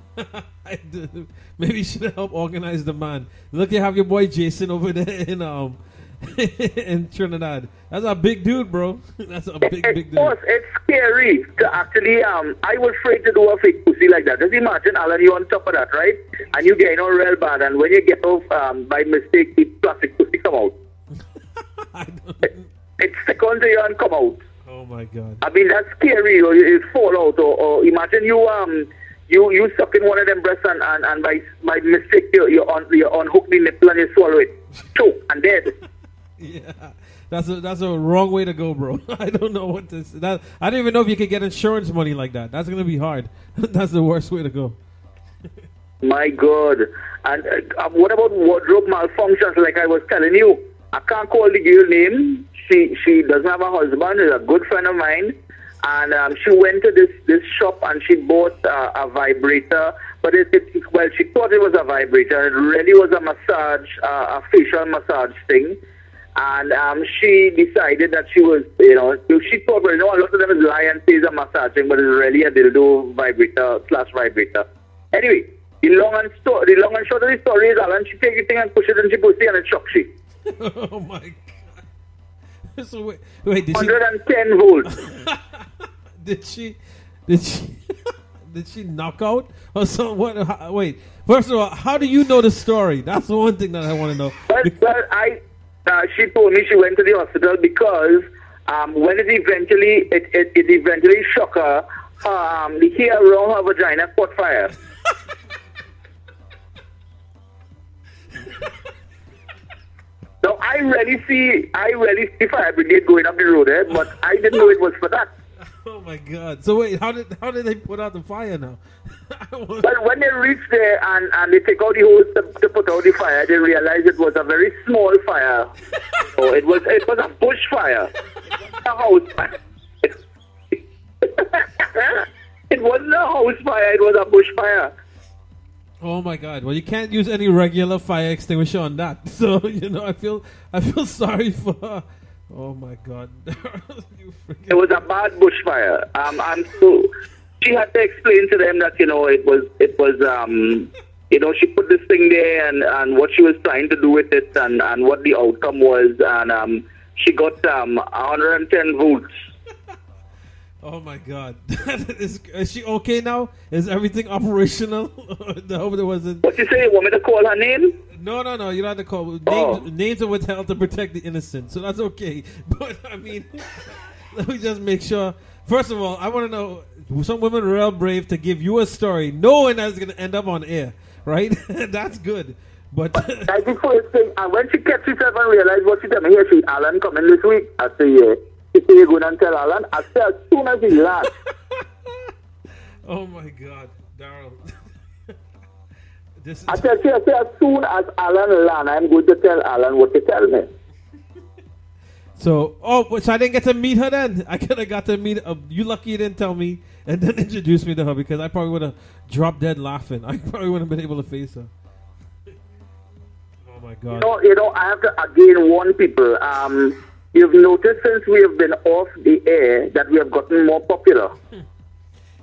Maybe you should help organize the man. Look, you have your boy Jason over there in in Trinidad. That's a big dude, bro. That's a big dude. Of course, it's scary to actually. I was afraid to do a fake pussy like that. Just imagine, Alan, you on top of that, right? And you get real bad, and when you get off by mistake, the plastic pussy come out. It stick onto you and come out. Oh my God! I mean, that's scary. Or it fall out. Or imagine you suck in one of them breasts and by mistake you unhook the nipple and you swallow it. Choke and dead. Yeah, that's a wrong way to go, bro. I don't know what this. I don't even know if you could get insurance money like that. That's gonna be hard. That's the worst way to go. My God! And what about wardrobe malfunctions? Like I was telling you, I can't call the girl name. She doesn't have a husband. She's a good friend of mine, and she went to this shop and she bought a vibrator. But she thought it was a vibrator. It really was a massage, a facial massage thing. And she decided that she was, she thought, well, a lot of them is lie and say it's a massaging, but it's really a dildo vibrator / vibrator. Anyway, the long and short of the story is, Alan, she take the thing and push it in she pussy and it shocks she. Oh my God! So wait, did 110 volts. Did she knock out or something? What? Wait. First of all, how do you know the story? That's the one thing that I want to know. Well, she told me she went to the hospital because when it eventually shook her, the hair around her vagina caught fire. Now I really see fire brigade going up the road there, but I didn't know it was for that. Oh my God! So wait, how did they put out the fire now? Well, when they reached there and they take out the hose to put out the fire, they realized it was a very small fire. So it was a bush fire, a house fire. It wasn't a house fire; it was a bush fire. Oh my God! Well, you can't use any regular fire extinguisher on that. So I feel sorry for her. Oh my God! It was a bad bushfire. She had to explain to them that it was she put this thing there and what she was trying to do with it and what the outcome was, and she got 110 volts. Oh my God! Is she okay now? Is everything operational? No, there wasn't. What you say? You want me to call her name? No. You don't have to call names are withheld to protect the innocent, so that's okay. But I mean, let me just make sure. First of all, I want to know. Some women are real brave to give you a story, knowing that's going to end up on air, right? That's good. But I think first thing, and when she kept herself and realized what she told me, here, Alan coming this week. I say, yeah. She say, you go and tell Alan. I say, as soon as he lands. Oh my God, Darrel. I say, as soon as Alan lands, I'm going to tell Alan what you tell me. So I didn't get to meet her then. I could have got to meet her. You lucky you didn't tell me and then introduce me to her, because I probably would have dropped dead laughing. I probably wouldn't have been able to face her. Oh my God. I have to again warn people. You've noticed since we have been off the air that we have gotten more popular.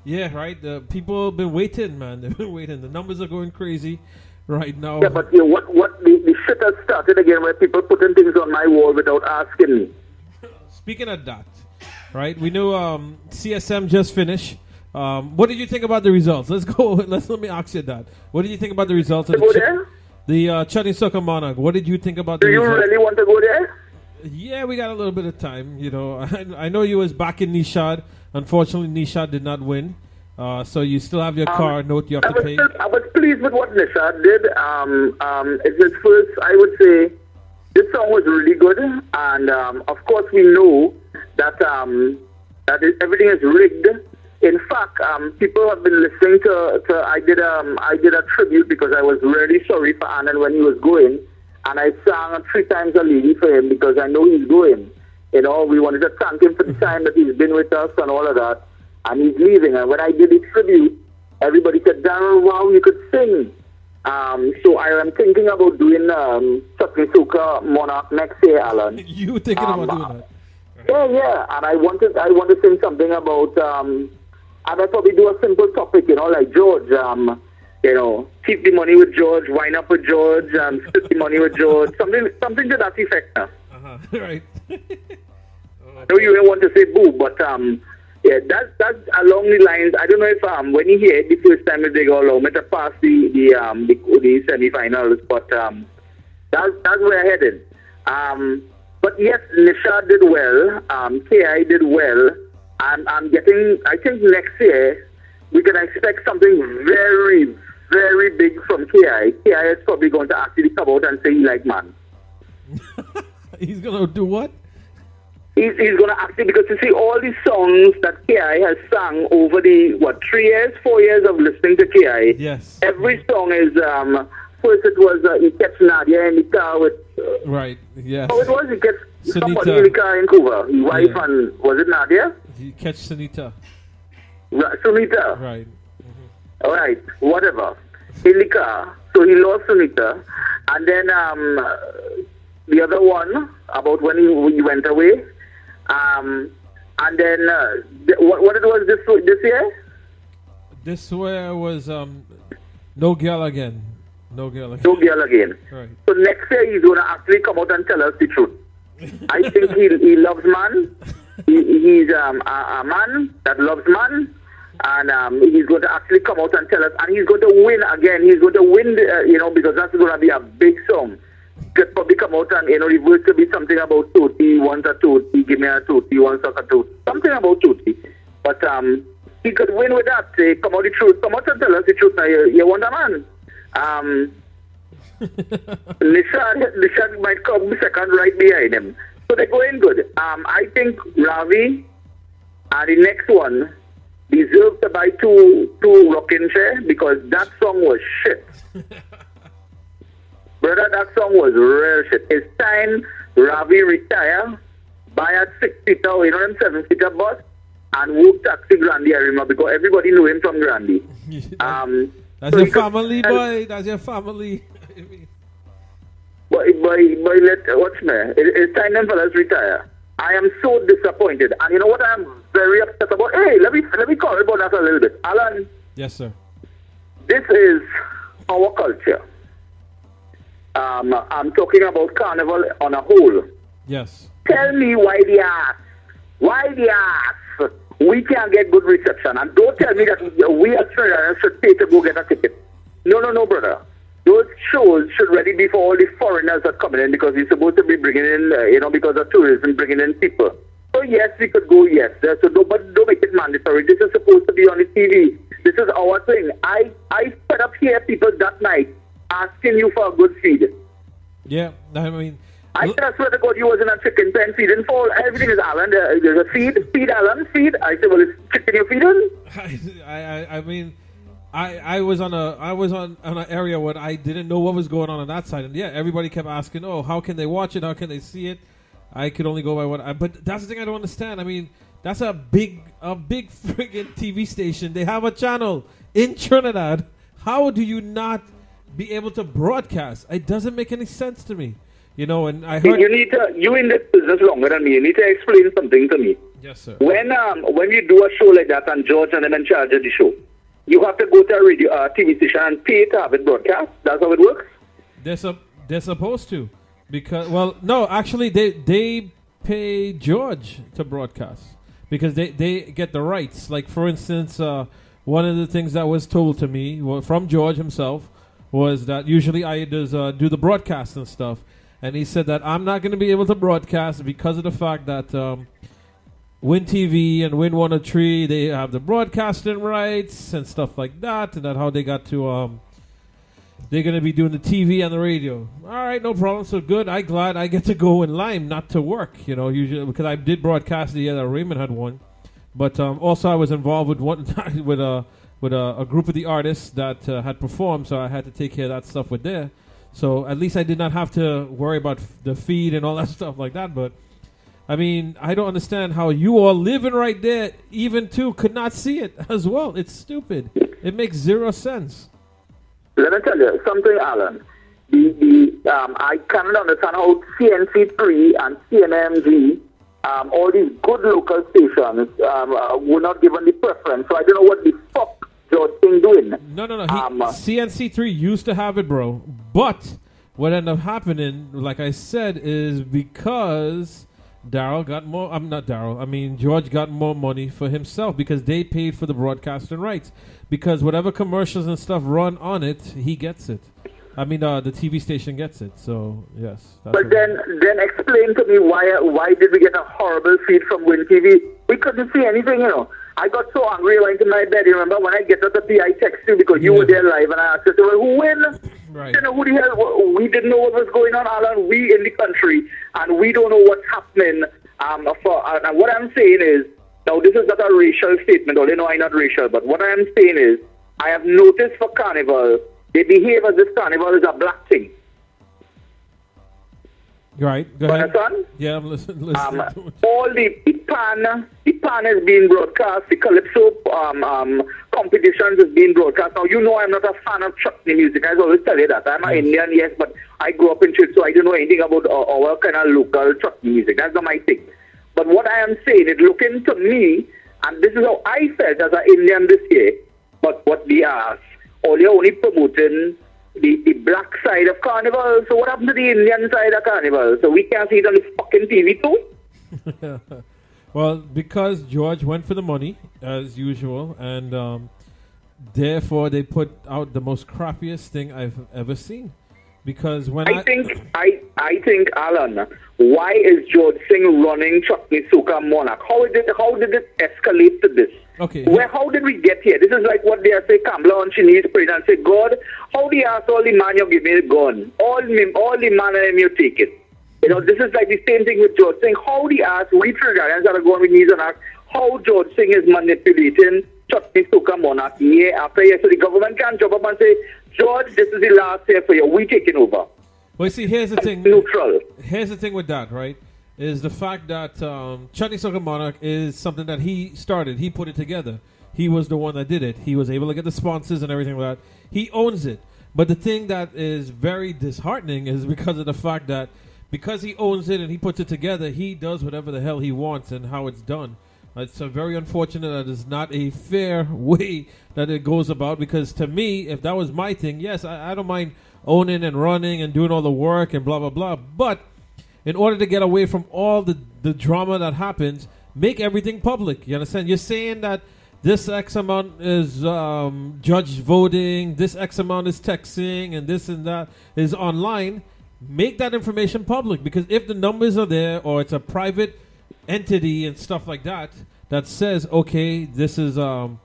Yeah, right. The people have been waiting, man. They've been waiting. The numbers are going crazy right now. Yeah, but what the shit has started again where people putting things on my wall without asking me. Speaking of that, right? We know CSM just finished. What did you think about the results? Let's go. Let me ask you that. What did you think about the results of the Chutney Soca Monarch? What did you think about the results? Do you really want to go there? Yeah, we got a little bit of time. You know, I know you was back in Nishad. Unfortunately, Nishad did not win. So you still have your car note you have to pay. I was pleased with what Nishad did. It's his first, I would say, this song was really good. And of course, we know that everything is rigged. In fact, people have been listening to I did a tribute because I was really sorry for Anand when he was going. And I sang 3 times a lady for him because I know he's going. You know, we wanted to thank him for the time that he's been with us and all of that. And he's leaving. And when I did the tribute, everybody said, Darrel, wow, you could sing. So I am thinking about doing Chutney Soca Monarch next year, Alan. You thinking about doing that? Yeah. And I want to sing something about, and I'll probably do a simple topic, you know, like George. You know, keep the money with George, wind up with George, split the money with George, something to that effect. Right. I know you don't want to say boo, but yeah, that's along the lines. I don't know if when you hear it the first time if they go along, to pass the semi-finals, but that's where I'm headed. But yes, Nishad did well. KI did well. I'm getting. I think next year we can expect something very, very big from KI. KI is probably going to actually come out and say he like man. He's gonna do what? He's going to actually, because you see all these songs that KI has sung over the 3 years, 4 years of listening to KI. Yes. Every song is first it was he kept Nadia in the car with right. Yes. Oh, it was he kept somebody Sunita in the car in Cuba. His wife and was it Nadia? He catch Sunita. Sunita. Right. All right, whatever. In the car, so he lost Sunita, and then the other one about when he went away, and then what it was this year? This year was No Girl Again. No Girl Again. No Girl Again. Right. So next year he's going to actually come out and tell us the truth. I think he loves man. He's a man that loves man. And he's going to actually come out and tell us, and he's going to win again. He's going to win, you know, because that's going to be a big song. Could probably come out and, you know, reverse to be something about Toti, wants a Toti, give me a Toti, wants a Toti, something about Toti. But he could win with that. Say, come out the truth, come out and tell us the truth. Now, you want a man. Nishad might come second right behind him. So they're going good. I think Ravi and the next one deserve to buy two rocking chair because that song was shit. Brother, that song was real shit. It's time Ravi retire, buy a 6-seater, you know them 7-seater bus, and work taxi Grandi Arima because everybody knew him from Grandi. That's your family, boy. That's your family. But watch me. It's time them fellas retire. I am so disappointed. And you know what I'm very upset about? Hey, let me call about that a little bit. Alan. Yes, sir. This is our culture. I'm talking about carnival on a whole. Yes. Tell me why the ass we can't get good reception. And don't tell me that we as Trinidadians should pay to go get a ticket. No, brother. Those shows should really be for all the foreigners that are coming in because we're supposed to be bringing in, you know, because of tourism, bringing in people. So yes, we could go, yes. So but don't make it mandatory. This is supposed to be on the TV. This is our thing. I fed up here people that night asking you for a good feed. Yeah, I mean... I swear to God, you was in a chicken pen feeding for everything is Alan. There's a feed Alan, feed. I said, well, it's chicken you're feeding? I mean... I was on an area where I didn't know what was going on that side, and yeah, everybody kept asking, "Oh, how can they watch it? How can they see it?" I could only go by what. But that's the thing I don't understand. I mean, that's a big friggin' TV station. They have a channel in Trinidad. How do you not be able to broadcast? It doesn't make any sense to me. You know, and I heard you in this business longer than me. You need to explain something to me. Yes, sir. When you do a show like that, and George and them in charge of the show. You have to go to a radio, TV station and pay to have it broadcast. That's how it works? They're supposed to. Because, well, no, actually, they pay George to broadcast. Because they get the rights. Like, for instance, one of the things that was told to me from George himself was that usually I do the broadcast and stuff. and he said that I'm not going to be able to broadcast because of the fact that Win TV and Win 103, they have the broadcasting rights and stuff like that, and that how they got to they're going to be doing the TV and the radio. All right, no problem. So good. I'm glad I get to go in line, not to work, you know, usually, because I did broadcast the year that Raymond had won. But also I was involved with one with a group of the artists that had performed, so I had to take care of that stuff with there. So at least I did not have to worry about the feed and all that stuff like that. But, I mean, I don't understand how you all living right there, even too, could not see it as well. It's stupid. It makes zero sense. Let me tell you something, Alan. I cannot understand how CNC3 and CNMG, all these good local stations, were not given the preference. So I don't know what the fuck George Singh doing. No. CNC3 used to have it, bro. But what ended up happening, like I said, is because Darrel got more. I'm not Darrel. I mean, George got more money for himself because they paid for the broadcasting rights. Because whatever commercials and stuff run on it, he gets it. I mean, the TV station gets it. So yes. But then explain to me why did we get a horrible feed from Win TV? We couldn't see anything, you know. I got so angry, I went to my bed. You remember when I get out of the I text you because you were there live, and I asked you, well, who win? Right. You know, who the hell? We didn't know what was going on, Alan. We in the country, and we don't know what's happening. And what I'm saying is, now this is not a racial statement, although no, I'm not racial, but what I am saying is, I have noticed for Carnival, they behave as if Carnival is a black thing. Right, go ahead. Understand? Yeah, I'm listening. All the pan is being broadcast, the Calypso competitions is being broadcast. Now, you know I'm not a fan of Chutney music. I always tell you that. I'm an Indian, yes, but I grew up in church, so I don't know anything about our kind of local Chutney music. That's not my thing. But what I am saying is, looking to me, and this is how I felt as an Indian this year, but what they are, all you're only promoting the black side of Carnival. So what happened to the Indian side of Carnival? So we can't see it on the fucking TV too? Well, because George went for the money, as usual, and therefore they put out the most crappiest thing I've ever seen. Because when I think, Alan, why is George Singh running Chutney Soca Monarch? How did it escalate to this? Okay. How did we get here? This is like what they say, Kamla on Chinese praying and say, God, how do you ask all the man you give me a gun? All the man and them you take it. You know, this is like the same thing with George Singh. How do you ask, we Trinidadians that are going with knees and ask, how George Singh is manipulating Chutney Soca Monarch year after year. So the government can't jump up and say, George, this is the last year for you. We taking over. Well, see, here's the thing. Neutral. Here's the thing with that, right? Is the fact that Chutney Soca Monarch is something that he started. He put it together. He was the one that did it. He was able to get the sponsors and everything like that. He owns it. But the thing that is very disheartening is because of the fact that because he owns it and he puts it together, he does whatever the hell he wants and how it's done. It's very unfortunate that it's not a fair way that it goes about, because to me, if that was my thing, yes, I don't mind owning and running and doing all the work and blah, blah, blah. But in order to get away from all the drama that happens, make everything public. You understand? You're saying that this X amount is judge voting, this X amount is texting, and this and that is online. Make that information public, because if the numbers are there or it's a private entity and stuff like that that says, okay, this is how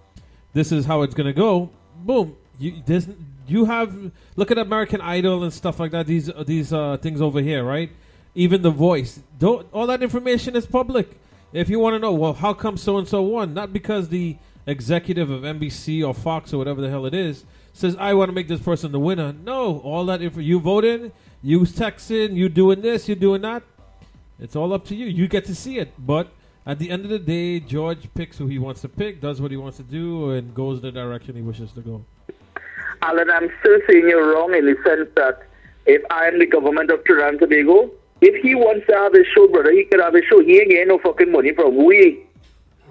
it's gonna go, boom, you have, look at American Idol and stuff like that, these things over here, right? Even The Voice, all that information is public. If you want to know, well, how come so and so won? Not because the executive of NBC or Fox or whatever the hell it is says, I want to make this person the winner. No, all that you voting, you texting, you doing this, you doing that. It's all up to you. You get to see it. But at the end of the day, George picks who he wants to pick, does what he wants to do, and goes in the direction he wishes to go. Alan, I'm still saying you're wrong in the sense that if I am the government of Trinidad and Tobago, if he wants to have a show, brother, he could have a show. He ain't getting no fucking money from we.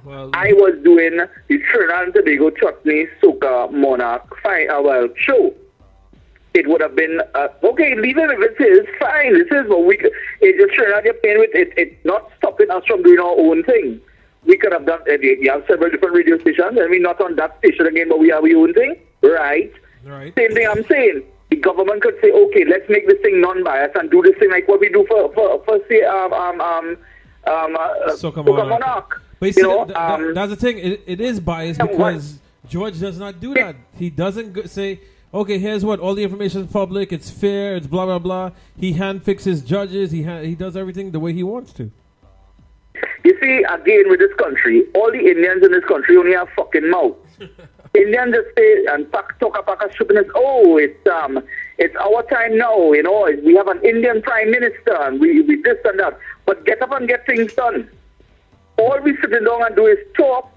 Well, I was doing the Trinidad and Tobago Chutney Soca Monarch show. It would have been, okay, leave it if it is, fine, this is what we could, it's just Trinidad you're paying with, it's not stopping us from doing our own thing. We could have done, you have several different radio stations, I mean, not on that station again, but we have our own thing, right? Right. Same thing I'm saying. the government could say, okay, let's make this thing non-biased and do this thing like what we do for say, Soca Monarch. But you see, that's the thing. It is biased because George does not do that. He doesn't say, okay, here's what all the information is public. It's fair. It's blah blah blah. He handpicks his judges. He does everything the way he wants to. You see, again with this country, all the Indians in this country only have fucking mouth. Indians just say and talk about stupidness. Oh, it's our time now. You know, we have an Indian prime minister and we this and that. But get up and get things done. All we sitting down and do is talk,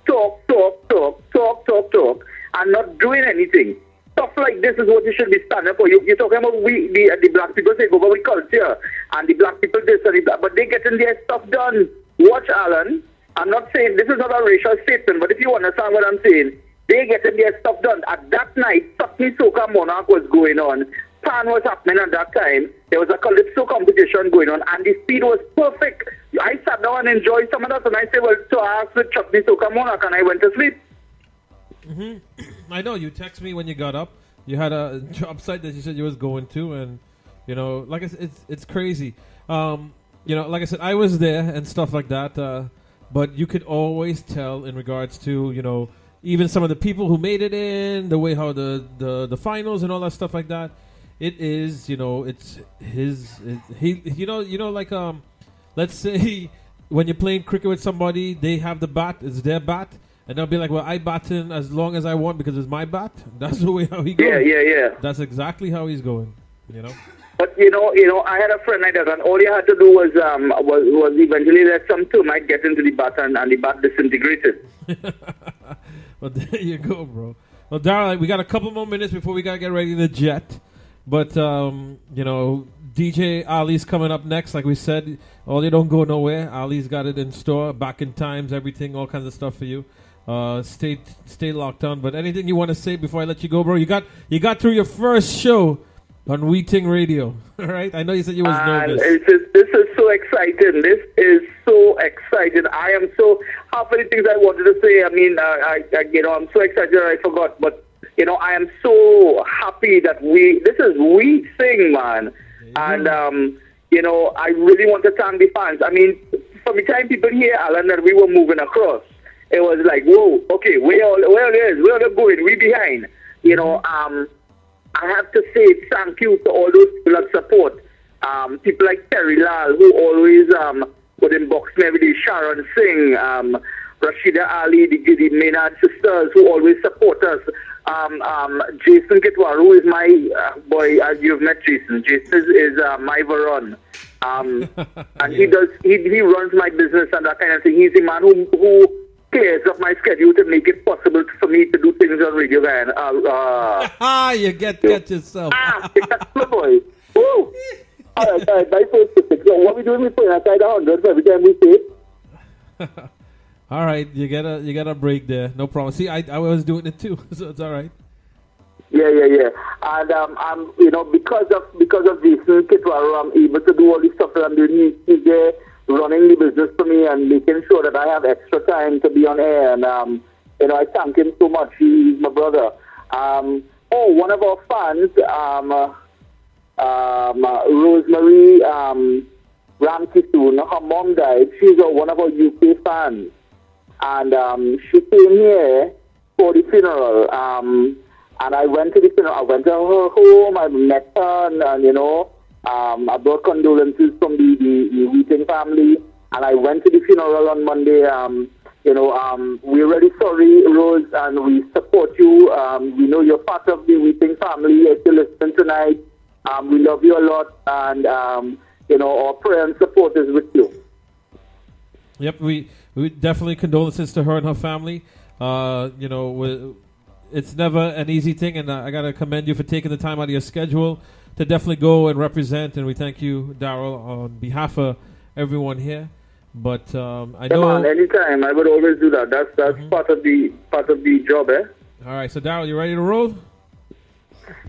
and not doing anything. Stuff like this is what you should be standing for. You're talking about the black people take over with culture, and the black people this and that, but they getting their stuff done. Watch, Alan. I'm not saying this is not a racial statement, but if you understand what I'm saying, they getting their stuff done. At that night, Chutney Soca Monarch was going on. Pan was happening at that time. There was a calypso competition going on, and the speed was perfect. I sat down and enjoyed some of that, and I said, well, so I asked with Chutney Soca Monarch, and I went to sleep. I know, you text me when you got up. You had a job site that you said you was going to, and, you know, like I said, it's crazy. You know, like I said, I was there and stuff like that, but you could always tell in regards to, you know, even some of the people who made it in, the way how the finals and all that stuff like that. It is, you know, it's you know, like, let's say when you're playing cricket with somebody, they have the bat, it's their bat, and they'll be like, well, I bat in as long as I want because it's my bat. That's the way how he goes. Yeah. That's exactly how he's going, you know. But you know, I had a friend like that, and all you had to do was eventually let some termite get into the bat, and the bat disintegrated. Well, there you go, bro. Well, Darrel, we got a couple more minutes before we gotta get ready to jet. But you know, DJ Ali's coming up next. Like we said, they don't go nowhere. Ali's got it in store, back in times, everything, all kinds of stuff for you. Stay locked on. But anything you want to say before I let you go, bro? You got through your first show on Weeting Radio. All right, I know you said you was nervous. This is so exciting. This is so exciting. I am so half of the things I wanted to say. I mean, I'm so excited I forgot. But you know, I am so happy that this is we sing, man. And you know, I really want to thank the fans. I mean, from the time people hear Alan that we were moving across, it was like, whoa, okay, where all they going? We behind. You know, I have to say thank you to all those people that support. People like Terry Lal, who always would inbox me every day, Sharon Singh, Rashida Ali, the Maynard sisters, who always support us. Jason Kitwar, who is my boy, you've met Jason. Jason is my Varon. And he runs my business and that kind of thing. He's the man who clears up my schedule to make it possible for me to do things on radio, guy. You get yourself. That's the boy. Woo! All right, my first pick. So what we doing? We putting aside 100 every time we say. All right, you get a break there. No problem. See, I was doing it too, so it's all right. Yeah. And I'm, you know, because of Jason Kitwaro, I'm able to do all this stuff that I'm doing. He's there running the business for me and making sure that I have extra time to be on air. And you know, I thank him so much. He's my brother. One of our fans, Rosemary Ramkissoon, her mom died. She's one of our UK fans. And she came here for the funeral. And I went to the funeral. I went to her home. I met her, and you know, I brought condolences from the Weeting family. And I went to the funeral on Monday. You know, we're really sorry, Rose, and we support you. We know you're part of the Weeting family. If you're listening tonight, we love you a lot, and you know, our prayer and support is with you. Yep, we definitely condolences to her and her family. You know, it's never an easy thing, and I got to commend you for taking the time out of your schedule to definitely go and represent, and we thank you, Darrel, on behalf of everyone here. But I know... Man, anytime, I would always do that. That's part of the job, eh? All right, so Darrel, you ready to roll?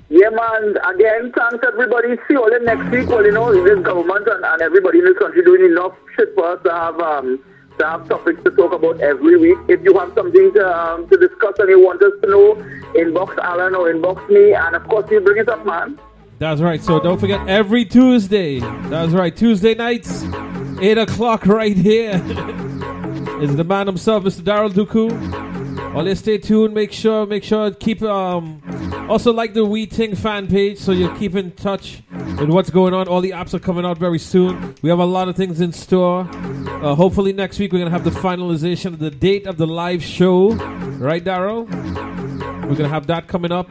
Yeah, man. Again, thanks everybody. See you all next week. Well, you know, this government and everybody in this country doing enough shit for us to have topics to talk about every week. If you have something to discuss and you want us to know, inbox Alan or inbox me, and of course you bring it up, man. That's right. So don't forget every Tuesday. That's right. Tuesday nights, 8 o'clock right here. Is the man himself, Mr. Darrel Dookoo. Well, stay tuned. Make sure keep also like the We Ting fan page so you keep in touch with what's going on. All the apps are coming out very soon. We have a lot of things in store. Hopefully next week we're gonna have the finalization of the date of the live show. Right, Darrel? We're gonna have that coming up.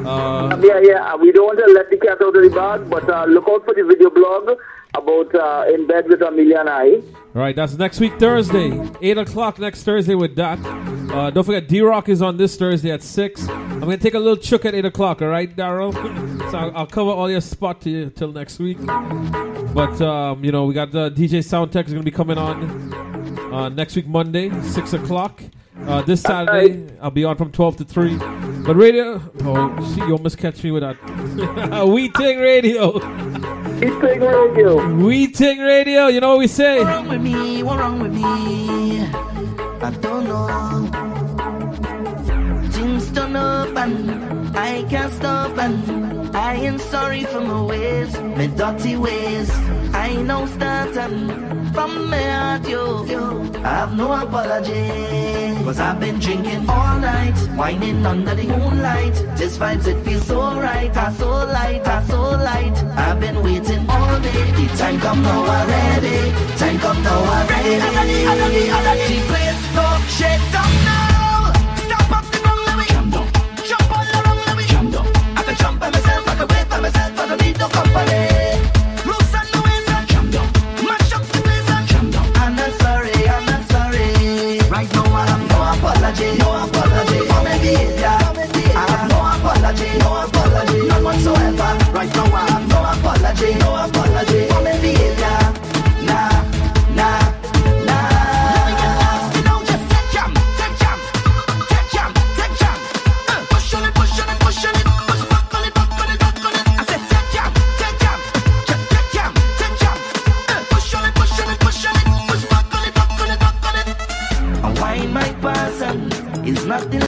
Yeah. We don't want to let the cat out of the bag, but look out for the video blog about In Bed with Amelia and I. Right, that's next week Thursday, 8 o'clock next Thursday with that. Don't forget D-Rock is on this Thursday at 6. I'm gonna take a little chook at 8 o'clock. All right, Darrel. So I'll cover all your spot to you till next week. But we got DJ Soundtech is gonna be coming on next week Monday, 6 o'clock. This Saturday, I'll be on from 12 to 3. But radio... Oh, you almost catch me with that. We Ting Radio. We Ting Radio. We Ting Radio. You know what we say? What's wrong with me? What's wrong with me? I don't know. Things turn up and I can't stop and I ain't sorry for my ways, my dirty ways. I know starting from my heart, yo. I have no apology, cause I've been drinking all night, whining under the moonlight. This vibes, it feels so right, I so light, I so light. I've been waiting all day, the time come now already. Time come now already. The place go shake down now. Stop up the wrong way. Jump all the wrong way. I can jump by myself, I can wait by myself, I don't need no company. No apology for my behavior. I have no apology, none whatsoever. Right now I have no apology for my behavior. Nah. Living your life, you know, just take jam. Push on it, push back on it. I said take jam, just take jam. Push on it, push back on it. A wine might pass and it's nothing.